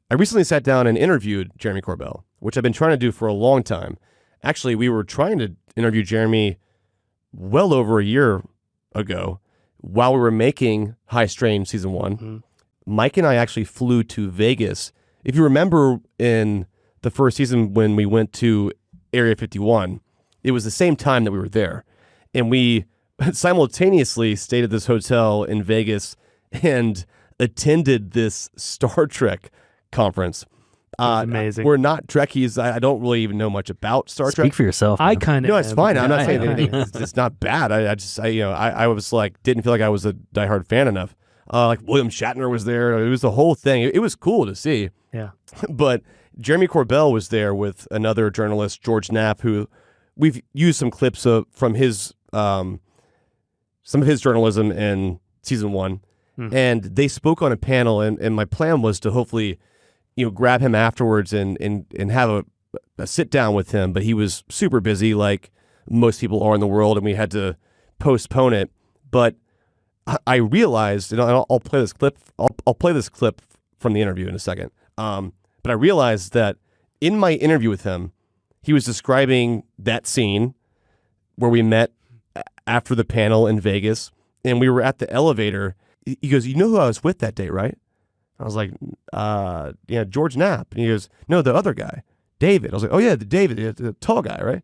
S1: I recently sat down and interviewed Jeremy Corbell, which I've been trying to do for a long time. Actually, we were trying to interview Jeremy well over a year ago while we were making High Strange Season 1. Mm-hmm. Mike and I actually flew to Vegas. If you remember in the first season when we went to Area 51, it was the same time that we were there. And we simultaneously stayed at this hotel in Vegas and attended this Star Trek conference.
S10: Amazing.
S1: We're not Trekkies. I don't really even know much about Star Trek.
S10: Speak for yourself.
S9: I kind of.
S1: No, it's fine. I'm not saying anything. It's not bad. I was like, didn't feel like I was a diehard fan enough. Like William Shatner was there. It was the whole thing. It was cool to see.
S9: Yeah.
S1: But Jeremy Corbell was there with another journalist, George Knapp, who we've used some clips from his some of his journalism in Season 1. And they spoke on a panel, and my plan was to hopefully, grab him afterwards and have a sit down with him. But he was super busy, like most people are in the world, and we had to postpone it. But I realized, and I'll play this clip. I'll play this clip from the interview in a second. But I realized that in my interview with him, he was describing that scene where we met after the panel in Vegas, and we were at the elevator. He goes, "You know who I was with that day, right?" I was like, "Yeah, George Knapp." And he goes, "No, the other guy, David." I was like, "Oh yeah, the David, the tall guy, right?"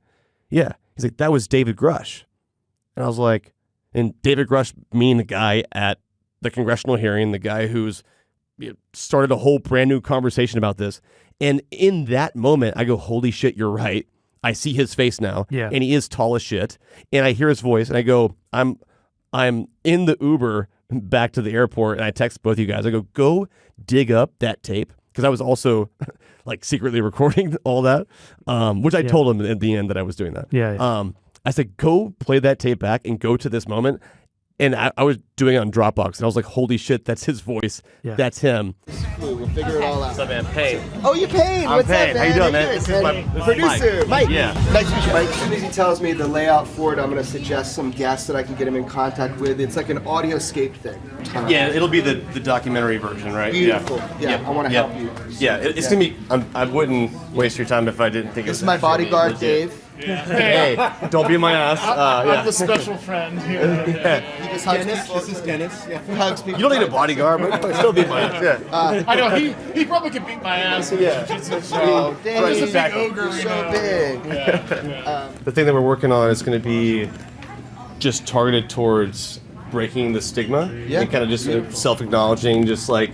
S1: Yeah. He's like, "That was David Grush." And I was like, and David Grush being the guy at the congressional hearing, the guy who's started a whole brand new conversation about this. And in that moment, I go, "Holy shit, you're right." I see his face now, and he is tall as shit. And I hear his voice, and I go, I'm in the Uber back to the airport, and I text both of you guys. I go dig up that tape, because I was also like secretly recording all that, which I told him at the end that I was doing that.
S9: Yeah.
S1: I said, go play that tape back and go to this moment. And I was doing it on Dropbox, and I was like, holy shit, that's his voice.
S9: Yeah.
S1: That's him.
S17: We'll figure it all out.
S1: What's up, man? Payne.
S17: Oh, you're Payne.
S1: I'm
S17: What's
S1: Payne.
S17: up, man?
S1: How you doing, man? This is my
S17: producer, Mike.
S1: Yeah.
S17: Nice to meet you, Mike. As soon as he tells me the layout for it, I'm going to suggest some guests that I can get him in contact with. It's like an audioscape thing.
S1: Yeah, it'll be the documentary version, right?
S17: Beautiful. Yeah, I want to help you.
S1: Yeah, it's going to be, I wouldn't waste your time if I didn't think it was.
S17: This is my bodyguard,
S1: legit.
S17: Dave.
S18: Yeah.
S1: Hey, don't be my ass.
S18: I'm the special friend here.
S17: He just hugs people. This is Dennis. Yeah. He hugs people.
S1: You don't need a bodyguard, but still be my ass. Yeah.
S18: I know he probably could beat my ass.
S1: Yeah.
S17: Oh, Dave,
S18: He's a big
S1: exactly.
S18: ogre.
S17: You're so big.
S1: The thing that we're working on is going to be just targeted towards breaking the stigma and kind of just self-acknowledging, just like,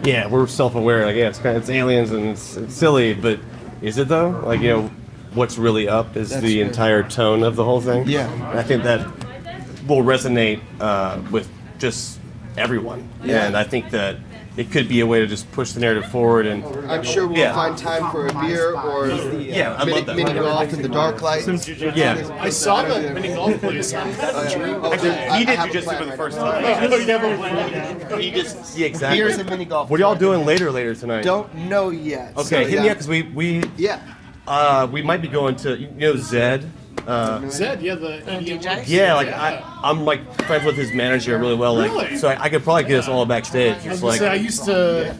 S1: yeah, we're self-aware. Like, yeah, it's aliens and it's silly, but is it though? Like, you know, what's really up is the entire tone of the whole thing.
S17: Yeah.
S1: And I think that will resonate with just everyone.
S17: Yeah.
S1: And I think that it could be a way to just push the narrative forward. And
S17: I'm sure we'll find time for a beer or
S1: I love that.
S17: mini golf in the dark light.
S1: Yeah.
S18: I saw the mini golf place.
S1: Actually, he did jujitsu for the first time. He just, yeah, exactly.
S17: Beers and mini golf.
S1: What are y'all doing later tonight?
S17: Don't know yet.
S1: Okay,
S17: so,
S1: hit me up because we might be going to, you know, Zed.
S18: Zed, yeah, the DJ.
S1: Yeah, like I'm like friends with his manager really well. Like,
S18: Really?
S1: so I could probably get us all backstage.
S18: I was
S1: Just
S18: gonna
S1: like,
S18: say, I used to,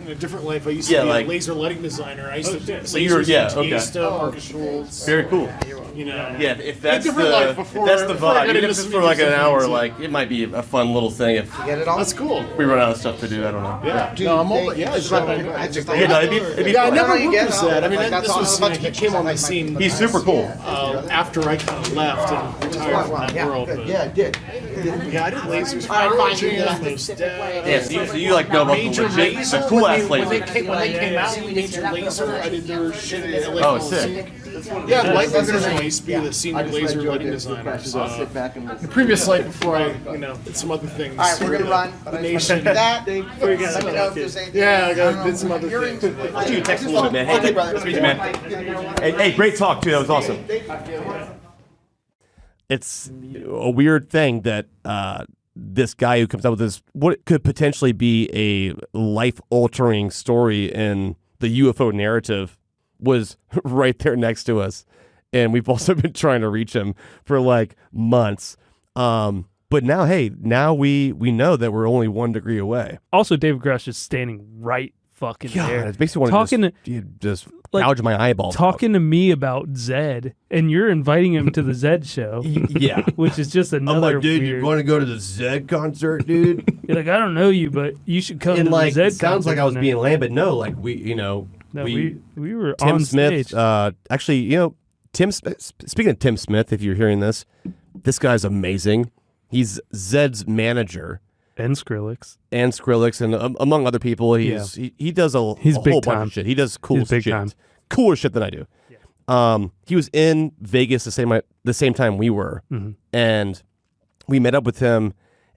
S18: in a different life, I used to be
S1: like-
S18: a laser lighting designer. I used to do
S1: so you're
S18: Batista, Marcus Schultz.
S1: very cool.
S18: You know,
S1: Yeah, if that's the
S18: different life before-
S1: if that's the
S18: before I
S1: vibe,
S18: got
S1: even
S18: into
S1: if it's
S18: some
S1: for like an
S18: music
S1: hour,
S18: things,
S1: like it might be a fun little thing if
S17: Get it all?
S18: that's cool.
S1: we run out of stuff to do. I don't know.
S18: Yeah,
S17: Dude,
S18: no, I'm all.
S17: thank
S18: Yeah,
S17: you
S18: it's
S17: so
S18: right.
S17: much.
S1: Yeah, no, it'd be
S18: Yeah, I
S1: fun.
S18: never
S17: you
S18: worked
S17: get
S18: with
S17: it.
S18: Zed. I mean,
S17: Like,
S18: this
S17: that's
S18: was
S17: all-
S18: he came on my scene.
S1: He's super cool.
S18: After I kind of left and retired from that
S17: Yeah,
S18: world.
S17: good.
S18: But
S17: Yeah, it did.
S18: yeah, I did lasers.
S17: All right, fine.
S1: Yeah, so you like know about the
S18: Major
S1: legit,
S18: Laser,
S1: the cool ass
S18: when they
S1: laser.
S18: came out, Major Laser, I did their shit at like,
S1: Oh, sick.
S18: Yeah, light lasers. I used to be the senior laser lighting designer. So,
S17: I'll sit back and
S18: the
S17: listen.
S18: previous life before I, did some other things.
S17: All right, we're gonna run.
S18: The nation.
S17: That thing. Let me know if there's anything.
S18: Yeah, I did some other things.
S1: I'll shoot you a text in a little bit, man.
S17: Okay,
S1: Hey,
S17: brother.
S1: nice to meet you, man. Hey, great talk too. That was awesome. It's a weird thing that this guy who comes up with this, what could potentially be a life-altering story in the UFO narrative, was right there next to us. And we've also been trying to reach him for like months. But now, hey, now we know that we're only 1 degree away.
S9: Also, David Grush is standing right fucking
S1: God,
S9: there.
S1: it makes me want
S9: Talking
S1: to just gouge my eyeballs
S9: talking to me about Zed, and you're inviting him to the Zed show.
S1: Yeah.
S9: Which is just another
S1: I'm like, dude,
S9: weird.
S1: you're going to go to the Zed concert, dude?
S9: You're like, I don't know you, but you should come
S1: And
S9: to
S1: like,
S9: the Zed
S1: it sounds like
S9: concert
S1: I was
S9: tonight.
S1: being lame, but no, like we
S9: were
S1: Tim
S9: on
S1: Smith,
S9: stage.
S1: actually, speaking of Tim Smith, if you're hearing this guy's amazing. He's Zed's manager.
S9: And Skrillex.
S1: And among other people, he does a
S9: He's
S1: whole
S9: big
S1: bunch
S9: time.
S1: of shit. He does cool
S9: He's big
S1: shit.
S9: time.
S1: Cooler shit than I do. He was in Vegas the same time we were.
S9: Mm-hmm.
S1: And we met up with him,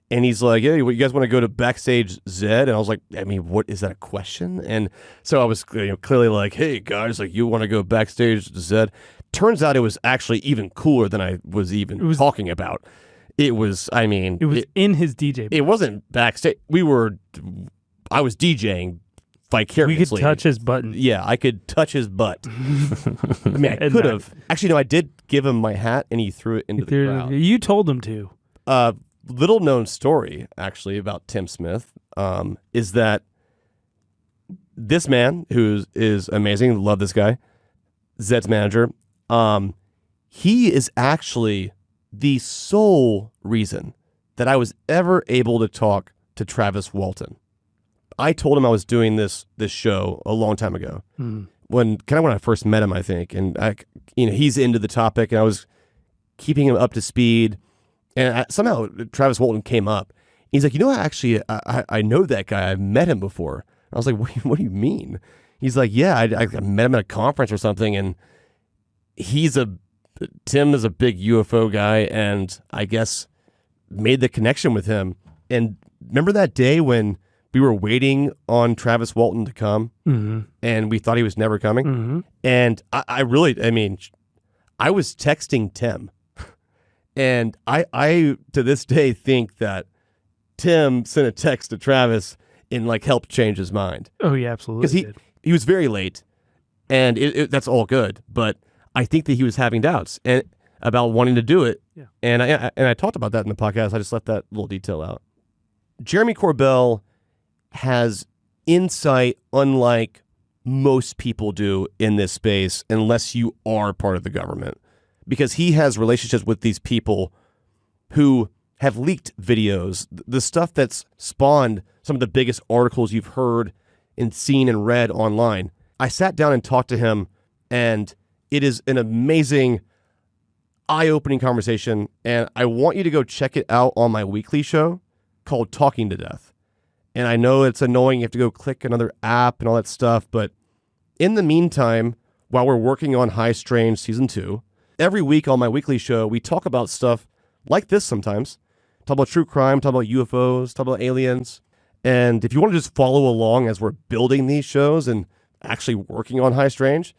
S1: and he's like, "Yeah, you guys want to go to backstage Zed?" And I was like, "I mean, what is that a question?" And so I was clearly like, "Hey guys, like, you want to go backstage Zed?" Turns out it was actually even cooler than I was even talking about. It was, I mean,
S9: It was in his DJ booth.
S1: it wasn't backstage. I was DJing vicariously.
S9: We could touch his button.
S1: Yeah, I could touch his butt. I mean, I
S9: And
S1: could
S9: that-
S1: have. Actually, no, I did give him my hat, and he threw it into the crowd.
S9: You told him to.
S1: Little known story, actually, about Tim Smith is that this man, who is amazing, love this guy, Zed's manager, he is actually the sole reason that I was ever able to talk to Travis Walton. I told him I was doing this show a long time ago, when I first met him, I think, and he's into the topic, and I was keeping him up to speed, and somehow Travis Walton came up. He's like, I know that guy. I've met him before. I was like, what do you mean? He's like, yeah, I met him at a conference or something, and Tim is a big UFO guy, and I guess made the connection with him. And remember that day when we were waiting on Travis Walton to come, and we thought he was never coming? And I was texting Tim, And I to this day think that Tim sent a text to Travis and like helped change his mind.
S9: Oh, yeah, absolutely.
S1: Because he was very late, and that's all good. But I think that he was having doubts and about wanting to do it.
S9: Yeah.
S1: And I talked about that in the podcast. I just left that little detail out. Jeremy Corbell has insight unlike most people do in this space, unless you are part of the government, because he has relationships with these people who have leaked videos, the stuff that's spawned some of the biggest articles you've heard and seen and read online. I sat down and talked to him, and it is an amazing, eye-opening conversation, and I want you to go check it out on my weekly show called Talking to Death. And I know it's annoying, you have to go click another app and all that stuff, but in the meantime, while we're working on High Strange Season 2, every week on my weekly show, we talk about stuff like this sometimes. Talk about true crime, talk about UFOs, talk about aliens. And if you want to just follow along as we're building these shows and actually working on High Strange,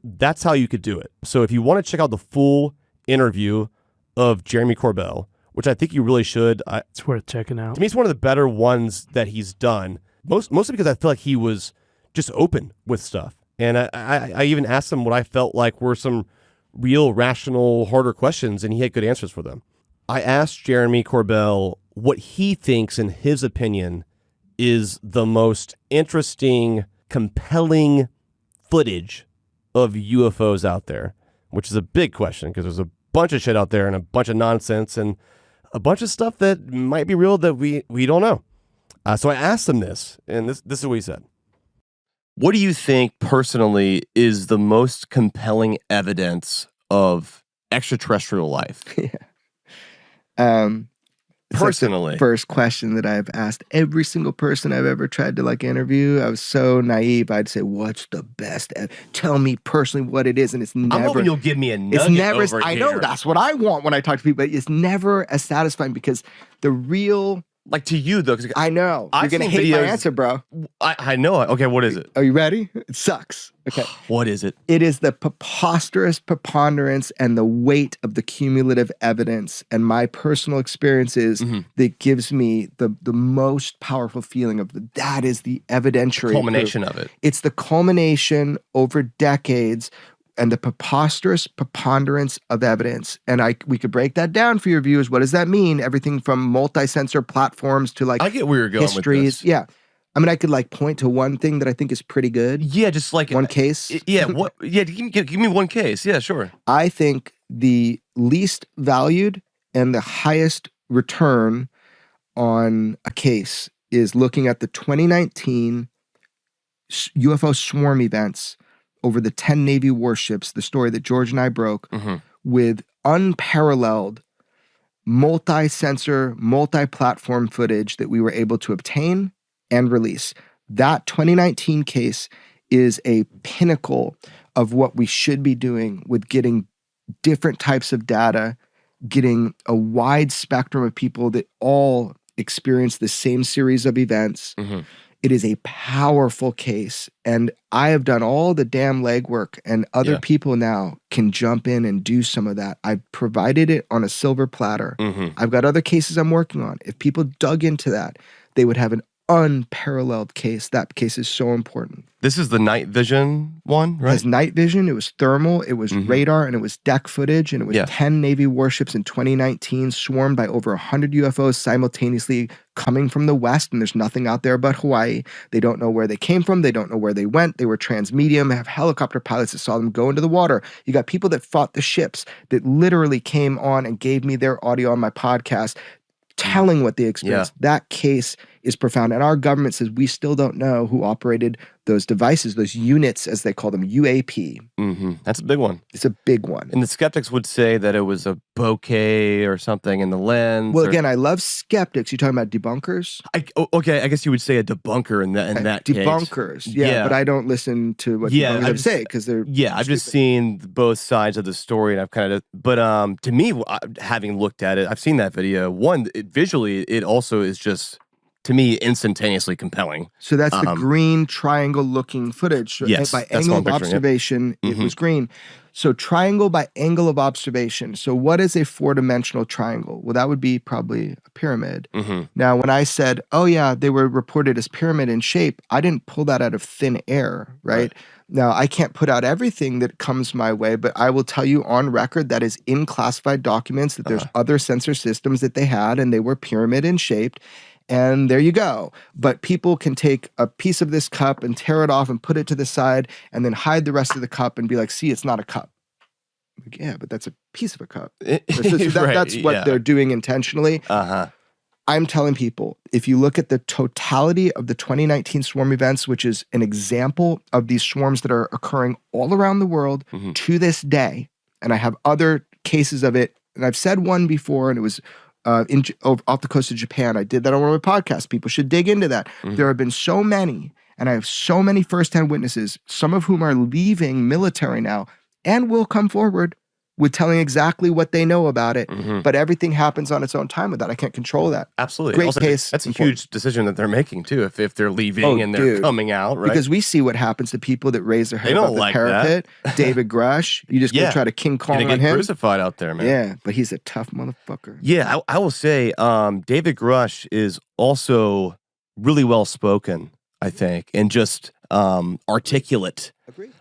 S1: that's how you could do it. So if you want to check out the full interview of Jeremy Corbell, which I think you really should.
S9: It's worth checking out.
S1: To me, it's one of the better ones that he's done, mostly because I feel like he was just open with stuff. And I even asked him what I felt like were some real, rational, harder questions, and he had good answers for them. I asked Jeremy Corbell what he thinks, in his opinion, is the most interesting, compelling footage of UFOs out there, which is a big question because there's a bunch of shit out there and a bunch of nonsense and a bunch of stuff that might be real that we don't know. So I asked him this, and this is what he said. What do you think personally is the most compelling evidence of extraterrestrial life?
S19: Personally, like the first question that I've asked every single person I've ever tried to like interview. I was so naive. I'd say, "What's the best? Tell me personally what it is." And it's never.
S1: I'm hoping you'll give me a nugget.
S19: It's never.
S1: Over
S19: I
S1: here.
S19: know that's what I want when I talk to people. But it's never as satisfying because the real.
S1: Like to you though, because
S19: I know you're gonna hate my answer, bro.
S1: I know it. Okay, what is it?
S19: Are you ready? It sucks. Okay,
S1: what is it?
S19: It is the preposterous preponderance and the weight of the cumulative evidence and my personal experiences that gives me the most powerful feeling of that is the evidentiary
S1: culmination
S19: proof.
S1: Of it.
S19: It's the culmination over decades. And the preposterous preponderance of evidence. And we could break that down for your viewers. What does that mean? Everything from multi-sensor platforms to like
S1: I get where you're going
S19: histories.
S1: With this.
S19: Yeah. I mean, I could like point to one thing that I think is pretty good.
S1: Yeah, just like
S19: one case.
S1: Yeah, what? Yeah, give me one case. Yeah, sure.
S19: I think the least valued and the highest return on a case is looking at the 2019 UFO swarm events over the 10 Navy warships, the story that George and I broke, with unparalleled multi-sensor, multi-platform footage that we were able to obtain and release. That 2019 case is a pinnacle of what we should be doing with getting different types of data, getting a wide spectrum of people that all experience the same series of events. It is a powerful case, and I have done all the damn legwork, and other people now can jump in and do some of that. I've provided it on a silver platter. I've got other cases I'm working on. If people dug into that, they would have an unparalleled case. That case is so important.
S1: This is the night vision one, right?
S19: It was night vision, it was thermal, it was radar, and it was deck footage, and it was 10 Navy warships in 2019 swarmed by over 100 UFOs simultaneously coming from the west, and there's nothing out there but Hawaii. They don't know where they came from. They don't know where they went. They were transmedium, have helicopter pilots that saw them go into the water. You got people that fought the ships that literally came on and gave me their audio on my podcast telling what they experienced. That case is profound. And our government says we still don't know who operated those devices, those units, as they call them, UAP.
S1: That's a big one.
S19: It's a big one.
S1: And the skeptics would say that it was a bouquet or something in the lens.
S19: Well, again, I love skeptics. You're talking about debunkers?
S1: Okay, I guess you would say a debunker in that case.
S19: Debunkers, yeah, but I don't listen to what debunkers have to say because they're
S1: I've just seen both sides of the story, and I've kind of, but to me, having looked at it, I've seen that video. One, visually, it also is just, to me, instantaneously compelling.
S19: So that's the green triangle looking footage.
S1: Yes,
S19: by angle of observation, it was green. So triangle by angle of observation. So what is a 4-dimensional triangle? Well, that would be probably a pyramid. Now, when I said, oh yeah, they were reported as pyramid in shape, I didn't pull that out of thin air, right? Now, I can't put out everything that comes my way, but I will tell you on record that is in classified documents that there's other sensor systems that they had, and they were pyramid in shaped. And there you go. But people can take a piece of this cup and tear it off and put it to the side and then hide the rest of the cup and be like, see, it's not a cup. Like, yeah, but that's a piece of a cup. That's what they're doing intentionally. I'm telling people, if you look at the totality of the 2019 swarm events, which is an example of these swarms that are occurring all around the world to this day, and I have other cases of it, and I've said one before, and it was off the coast of Japan. I did that on one of my podcasts. People should dig into that. There have been so many, and I have so many firsthand witnesses, some of whom are leaving military now and will come forward with telling exactly what they know about it. But everything happens on its own time with that. I can't control that.
S1: Absolutely.
S19: Great
S1: also,
S19: case.
S1: That's a huge decision that they're making too, if they're leaving and they're coming out, right?
S19: Because we see what happens to people that raise their head above the parapet. David Grush, you just go try to King Kong on him.
S1: Crucified out there, man.
S19: Yeah, but he's a tough motherfucker.
S1: Yeah, I will say David Grush is also really well spoken, I think, and just articulate.
S19: Agreed.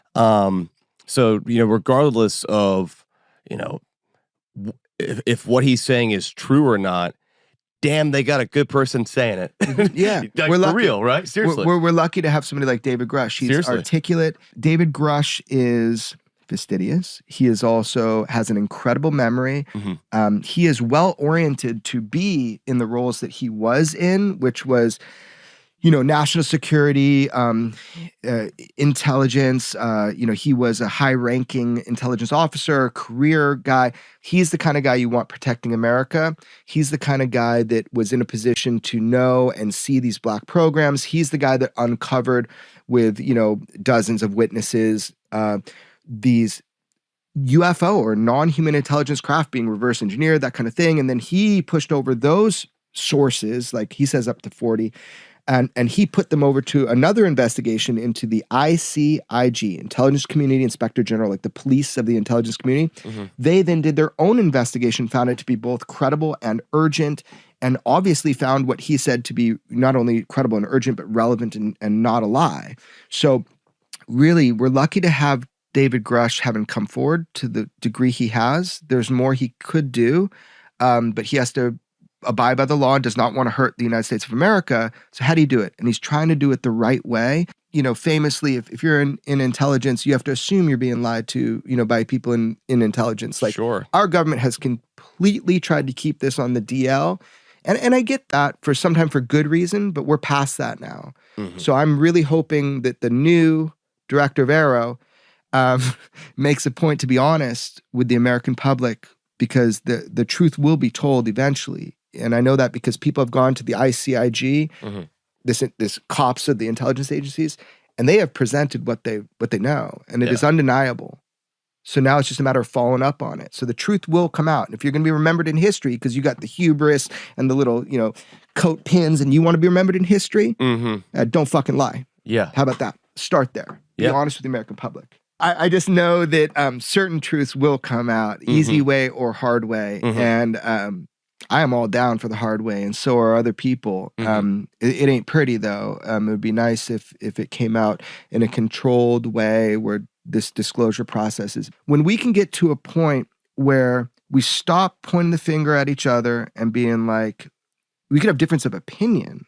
S1: So, regardless of, if what he's saying is true or not, damn, they got a good person saying it.
S19: Yeah.
S1: Like,
S19: we're lucky.
S1: For real, right? Seriously.
S19: We're lucky to have somebody like David Grush. He's articulate. David Grush is fastidious. He is also has an incredible memory. He is well-oriented to be in the roles that he was in, which was, national security, intelligence. He was a high-ranking intelligence officer, career guy. He's the kind of guy you want protecting America. He's the kind of guy that was in a position to know and see these black programs. He's the guy that uncovered with, dozens of witnesses, these UFO or non-human intelligence craft being reverse engineered, that kind of thing. And then he pushed over those sources, like he says up to 40, and he put them over to another investigation into the ICIG, Intelligence Community Inspector General, like the police of the intelligence community. They then did their own investigation, found it to be both credible and urgent, and obviously found what he said to be not only credible and urgent, but relevant and not a lie. So really, we're lucky to have David Grush having come forward to the degree he has. There's more he could do, but he has to abide by the law and does not want to hurt the United States of America. So how do you do it? And he's trying to do it the right way. Famously, if you're in intelligence, you have to assume you're being lied to, by people in intelligence. Like, our government has completely tried to keep this on the DL. And I get that for good reason, but we're past that now. So I'm really hoping that the new director of Aero makes a point to be honest with the American public, because the truth will be told eventually. And I know that because people have gone to the ICIG, this cops of the intelligence agencies, and they have presented what they know, and it is undeniable. So now it's just a matter of following up on it. So the truth will come out. And if you're going to be remembered in history because you got the hubris and the little, coat pins and you want to be remembered in history, don't fucking lie.
S1: Yeah.
S19: How about that? Start there. Be honest with the American public. I just know that certain truths will come out, easy way or hard way. And I am all down for the hard way, and so are other people. It ain't pretty, though. It would be nice if it came out in a controlled way where this disclosure process is. When we can get to a point where we stop pointing the finger at each other and being like, we could have difference of opinion,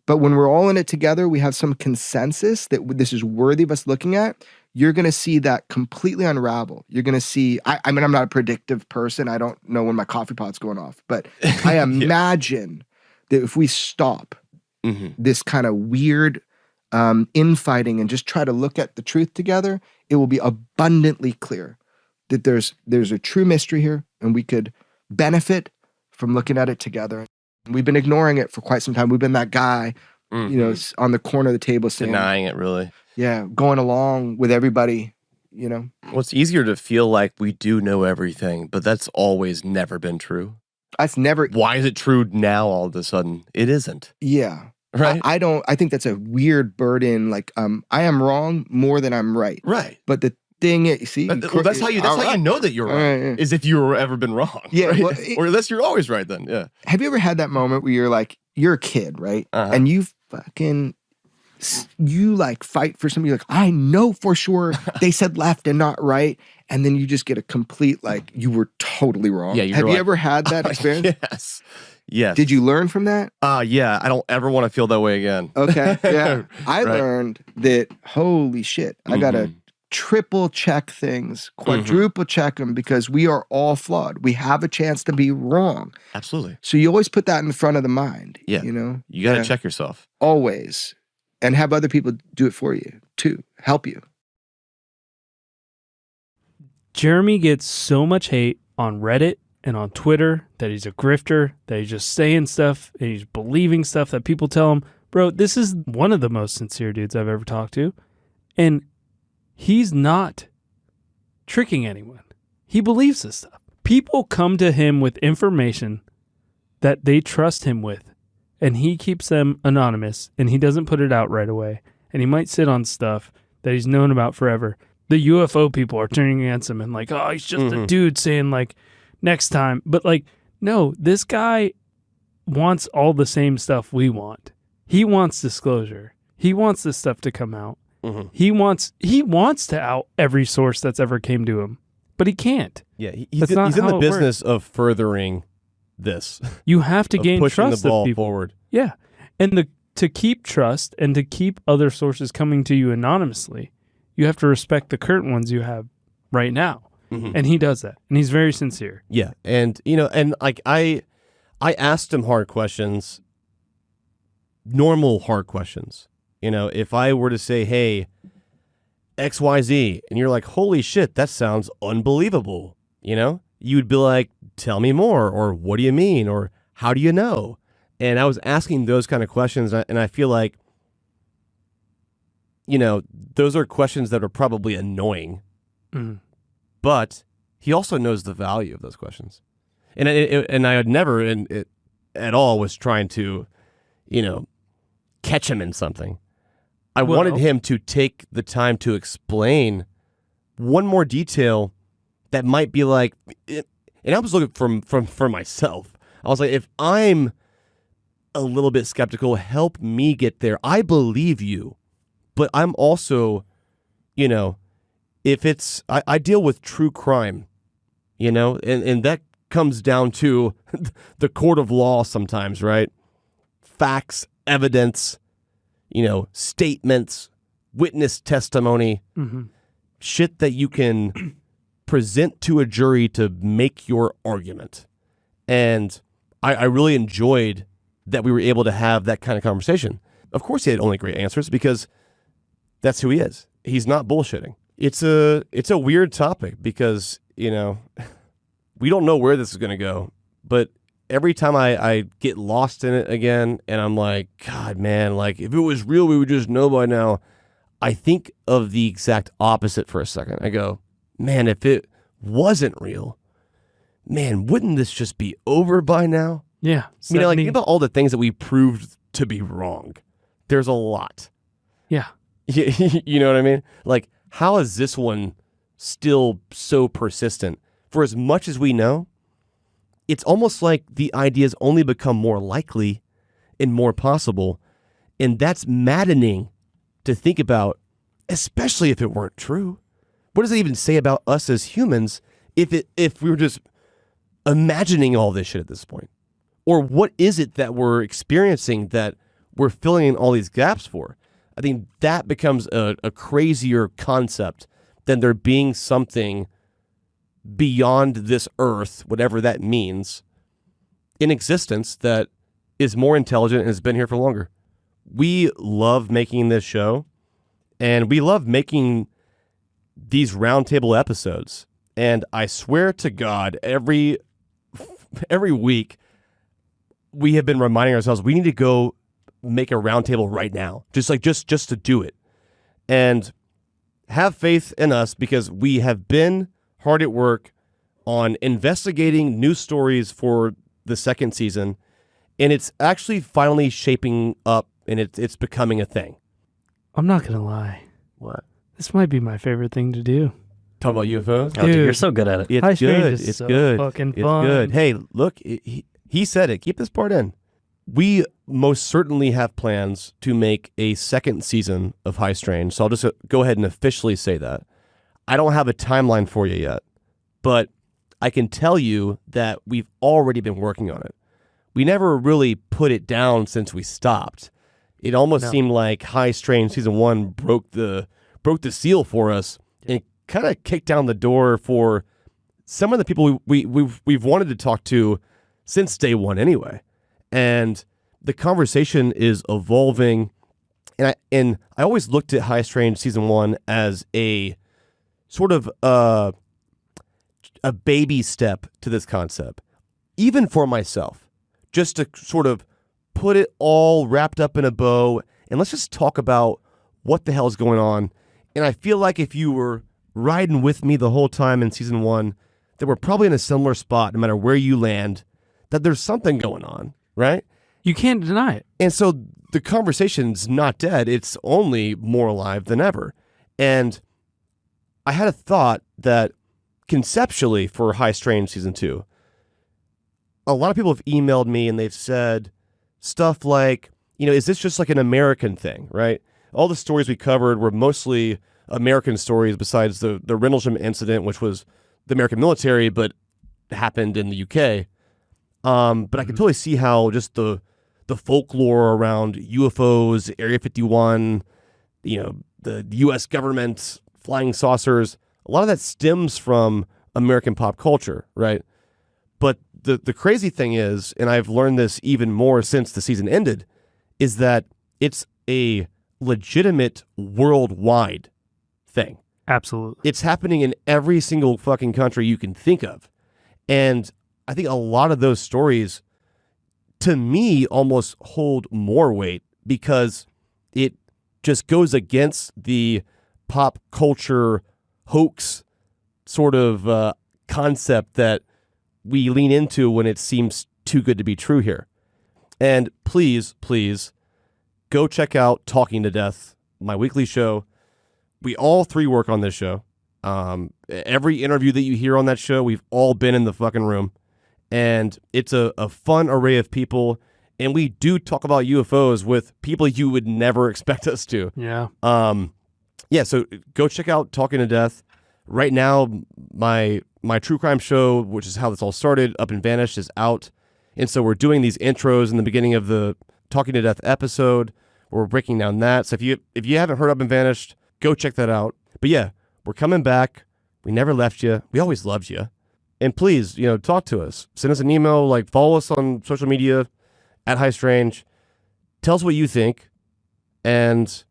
S19: but when we're all in it together, we have some consensus that this is worthy of us looking at. You're going to see that completely unravel. You're going to see, I mean, I'm not a predictive person. I don't know when my coffee pot's going off, but I imagine that if we stop this kind of weird infighting and just try to look at the truth together, it will be abundantly clear that there's a true mystery here, and we could benefit from looking at it together. We've been ignoring it for quite some time. We've been that guy, on the corner of the table saying,
S1: denying it, really.
S19: Yeah, going along with everybody, Well,
S1: it's easier to feel like we do know everything, but that's always never been true.
S19: That's never.
S1: Why is it true now all of a sudden? It isn't.
S19: Yeah.
S1: Right.
S19: I think that's a weird burden. Like, I am wrong more than I'm right.
S1: Right.
S19: But Dang it! See,
S1: Well, that's how you know that you're right. Is if you've ever been wrong.
S19: Yeah,
S1: right?
S19: well,
S1: or unless you're always right. Then yeah.
S19: Have you ever had that moment where you're a kid, right? And you fight for something. You're like, I know for sure they said left and not right, and then you just get a complete you were totally wrong.
S1: Yeah.
S19: Have you ever had that experience?
S1: Yes. Yes.
S19: Did you learn from that?
S1: Yeah. I don't ever want to feel that way again.
S19: Okay. Yeah. I learned that. Holy shit! I gotta triple check things, quadruple check them, because we are all flawed. We have a chance to be wrong.
S1: Absolutely.
S19: So you always put that in the front of the mind.
S1: Yeah. You got to check yourself.
S19: Always. And have other people do it for you too. Help you.
S9: Jeremy gets so much hate on Reddit and on Twitter that he's a grifter, that he's just saying stuff and he's believing stuff that people tell him. Bro, this is one of the most sincere dudes I've ever talked to. And he's not tricking anyone. He believes this stuff. People come to him with information that they trust him with, and he keeps them anonymous, and he doesn't put it out right away. And he might sit on stuff that he's known about forever. The UFO people are turning against him and he's just a dude saying next time. But no, this guy wants all the same stuff we want. He wants disclosure. He wants this stuff to come out. He wants to out every source that's ever came to him, but he can't.
S1: Yeah, he's in the business of furthering this.
S9: You have to gain
S1: pushing
S9: trust
S1: the ball
S9: of people.
S1: forward.
S9: Yeah, and to keep trust and to keep other sources coming to you anonymously, you have to respect the current ones you have right now, and he does that, and he's very sincere.
S1: Yeah, and I asked him hard questions, normal hard questions. If I were to say, hey, XYZ, and you're like, holy shit, that sounds unbelievable, you'd be like, tell me more, or what do you mean, or how do you know? And I was asking those kind of questions, and I feel like, those are questions that are probably annoying, but he also knows the value of those questions. And I had never at all was trying to, catch him in something. I wanted him to take the time to explain one more detail that might be and I was looking for myself. I was like, if I'm a little bit skeptical, help me get there. I believe you, but I'm also, if it's, I deal with true crime, and that comes down to the court of law sometimes, right? Facts, evidence, statements, witness testimony, shit that you can present to a jury to make your argument. And I really enjoyed that we were able to have that kind of conversation. Of course, he had only great answers because that's who he is. He's not bullshitting. It's a weird topic because, we don't know where this is going to go, but every time I get lost in it again, and I'm like, God, man, if it was real, we would just know by now. I think of the exact opposite for a second. I go, man, if it wasn't real, man, wouldn't this just be over by now?
S9: Yeah.
S1: Think about all the things that we proved to be wrong. There's a lot.
S9: Yeah.
S1: You know what I mean? How is this one still so persistent? For as much as we know, it's almost like the ideas only become more likely and more possible. And that's maddening to think about, especially if it weren't true. What does it even say about us as humans if we were just imagining all this shit at this point? Or what is it that we're experiencing that we're filling in all these gaps for? I think that becomes a crazier concept than there being something beyond this earth, whatever that means, in existence that is more intelligent and has been here for longer. We love making this show, and we love making these roundtable episodes. And I swear to God, every week we have been reminding ourselves we need to go make a roundtable right now, just to do it, and have faith in us because we have been hard at work on investigating new stories for the second season, and it's actually finally shaping up, and it's becoming a thing.
S9: I'm not gonna lie.
S1: What?
S9: This might be my favorite thing to do.
S1: Talk about UFOs?
S10: Oh, dude, you're so good at it.
S1: It's
S9: High
S1: good.
S9: Strange is
S1: It's
S9: so
S1: good.
S9: fucking
S1: It's
S9: fun.
S1: good. Hey, look, he said it. Keep this part in. We most certainly have plans to make a second season of High Strange, so I'll just go ahead and officially say that. I don't have a timeline for you yet, but I can tell you that we've already been working on it. We never really put it down since we stopped. It almost seemed like High Strange Season 1 broke the seal for us and kind of kicked down the door for some of the people we've wanted to talk to since day one anyway. And the conversation is evolving. And I always looked at High Strange Season 1 as a sort of a baby step to this concept, even for myself, just to sort of put it all wrapped up in a bow and let's just talk about what the hell is going on. And I feel like if you were riding with me the whole time in Season 1, that we're probably in a similar spot no matter where you land, that there's something going on, right?
S9: You can't deny it.
S1: And so the conversation's not dead. It's only more alive than ever. And I had a thought that conceptually for High Strange Season 2, a lot of people have emailed me and they've said stuff like, is this just like an American thing, right? All the stories we covered were mostly American stories besides the Rendlesham incident, which was the American military, but happened in the UK. But I can totally see how just the folklore around UFOs, Area 51, the U.S. government, flying saucers, a lot of that stems from American pop culture, right? But the crazy thing is, and I've learned this even more since the season ended, is that it's a legitimate worldwide thing.
S9: Absolutely.
S1: It's happening in every single fucking country you can think of. And I think a lot of those stories, to me, almost hold more weight because it just goes against the pop culture hoax sort of concept that we lean into when it seems too good to be true here. And please, go check out Talking to Death, my weekly show. We all three work on this show. Every interview that you hear on that show, we've all been in the fucking room. And it's a fun array of people. And we do talk about UFOs with people you would never expect us to.
S9: Yeah.
S1: So go check out Talking to Death. Right now, my true crime show, which is how this all started, Up and Vanished, is out. And so we're doing these intros in the beginning of the Talking to Death episode. We're breaking down that. So if you haven't heard Up and Vanished, go check that out. But yeah, we're coming back. We never left you. We always loved you. And please, talk to us. Send us an email, follow us on social media at High Strange. Tell us what you think. And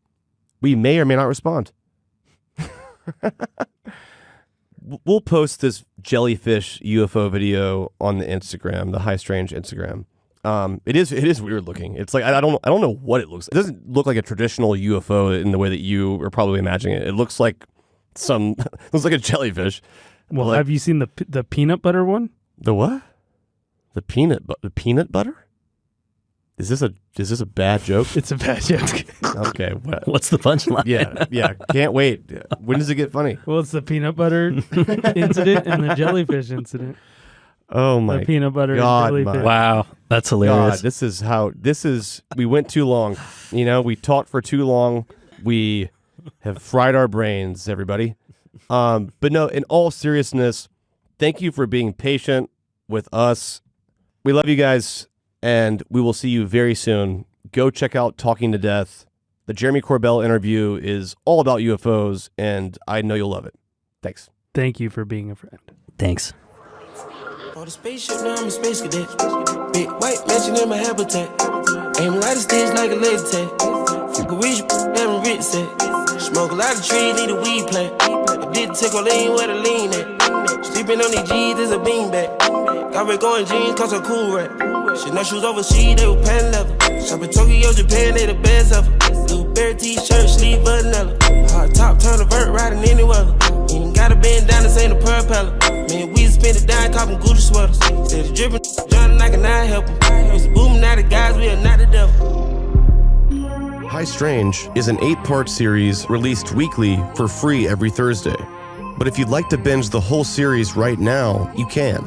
S1: we may or may not respond. We'll post this jellyfish UFO video on the Instagram, the High Strange Instagram. It is weird looking. It's like I don't know what it looks like. It doesn't look like a traditional UFO in the way that you are probably imagining it. It looks like looks like a jellyfish.
S9: Well, have you seen the peanut butter one?
S1: The what? The peanut butter? Is this a bad joke?
S9: It's a bad joke.
S1: Okay.
S10: What's the punchline?
S1: Yeah. Can't wait. When does it get funny?
S9: Well, it's the peanut butter incident and the jellyfish incident.
S1: Oh my!
S9: The peanut butter
S1: God,
S9: and jellyfish.
S10: Wow, that's hilarious.
S1: God, we went too long. We talked for too long. We have fried our brains, everybody. But no, in all seriousness, thank you for being patient with us. We love you guys. And we will see you very soon. Go check out Talking to Death. The Jeremy Corbell interview is all about UFOs, and I know you'll love it. Thanks.
S9: Thank you for being a friend.
S10: Thanks.
S20: On the spaceship, now I'm a space cadet. Big white mansion in my habitat. Aim a lot of stage like a leg tag. Fuck a wish, having rich set. Smoke a lot of trees, need a weed plant. I did take a lean where the lean at. Sleeping on these G's is a beanbag. Got red going jeans, cause I'm cool rap. Shit, no shoes overseas, they were pan leather. Shop in Tokyo, Japan, they the best ever. Blueberry t-shirt, sleeve vanilla. Hard top, turn a vert, riding any weather. Ain't gotta bend down, this ain't a propeller. Man, we spent it down, copping Gucci sweaters. Instead of dripping, Johnny like a nine helper. Used to booming out the guys, we are not the devil.
S1: High Strange is an 8-part series released weekly for free every Thursday. But if you'd like to binge the whole series right now, you can.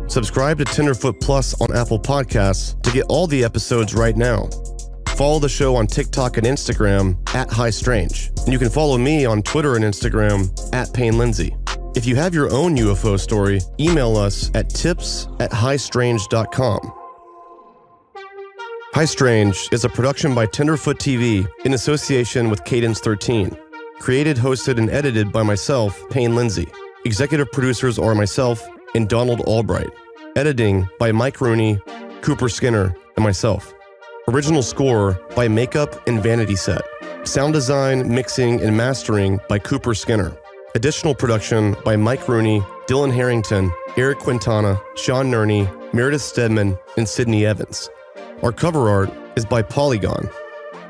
S1: Subscribe to Tenderfoot Plus on Apple Podcasts to get all the episodes right now. Follow the show on TikTok and Instagram @HighStrange. And you can follow me on Twitter and Instagram @PayneLindsay. If you have your own UFO story, email us at tips@highstrange.com. High Strange is a production by Tenderfoot TV in association with Cadence 13. Created, hosted, and edited by myself, Payne Lindsay. Executive producers are myself and Donald Albright. Editing by Mike Rooney, Cooper Skinner, and myself. Original score by Makeup and Vanity Set. Sound design, mixing, and mastering by Cooper Skinner. Additional production by Mike Rooney, Dylan Harrington, Eric Quintana, Sean Nerney, Meredith Stedman, and Sydney Evans. Our cover art is by Polygon.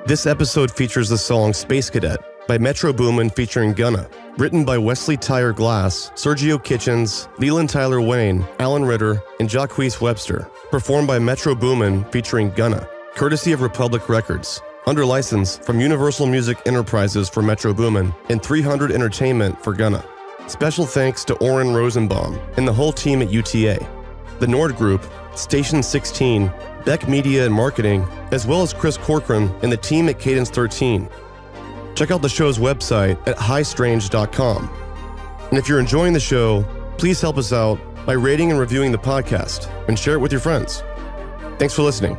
S1: This episode features the song Space Cadet by Metro Boomin featuring Gunna. Written by Wesley Tyre Glass, Sergio Kitchens, Leland Tyler Wayne, Alan Ritter, and Jacquees Webster. Performed by Metro Boomin featuring Gunna. Courtesy of Republic Records. Under license from Universal Music Enterprises for Metro Boomin and 300 Entertainment for Gunna. Special thanks to Oren Rosenbaum and the whole team at UTA. The Nord Group, Station 16, Beck Media and Marketing, as well as Chris Corcoran and the team at Cadence 13. Check out the show's website at highstrange.com. And if you're enjoying the show, please help us out by rating and reviewing the podcast and share it with your friends. Thanks for listening.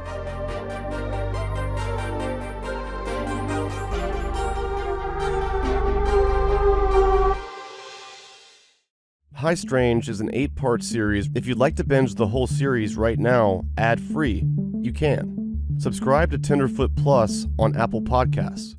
S1: High Strange is an 8-part series. If you'd like to binge the whole series right now, ad-free, you can. Subscribe to Tenderfoot Plus on Apple Podcasts.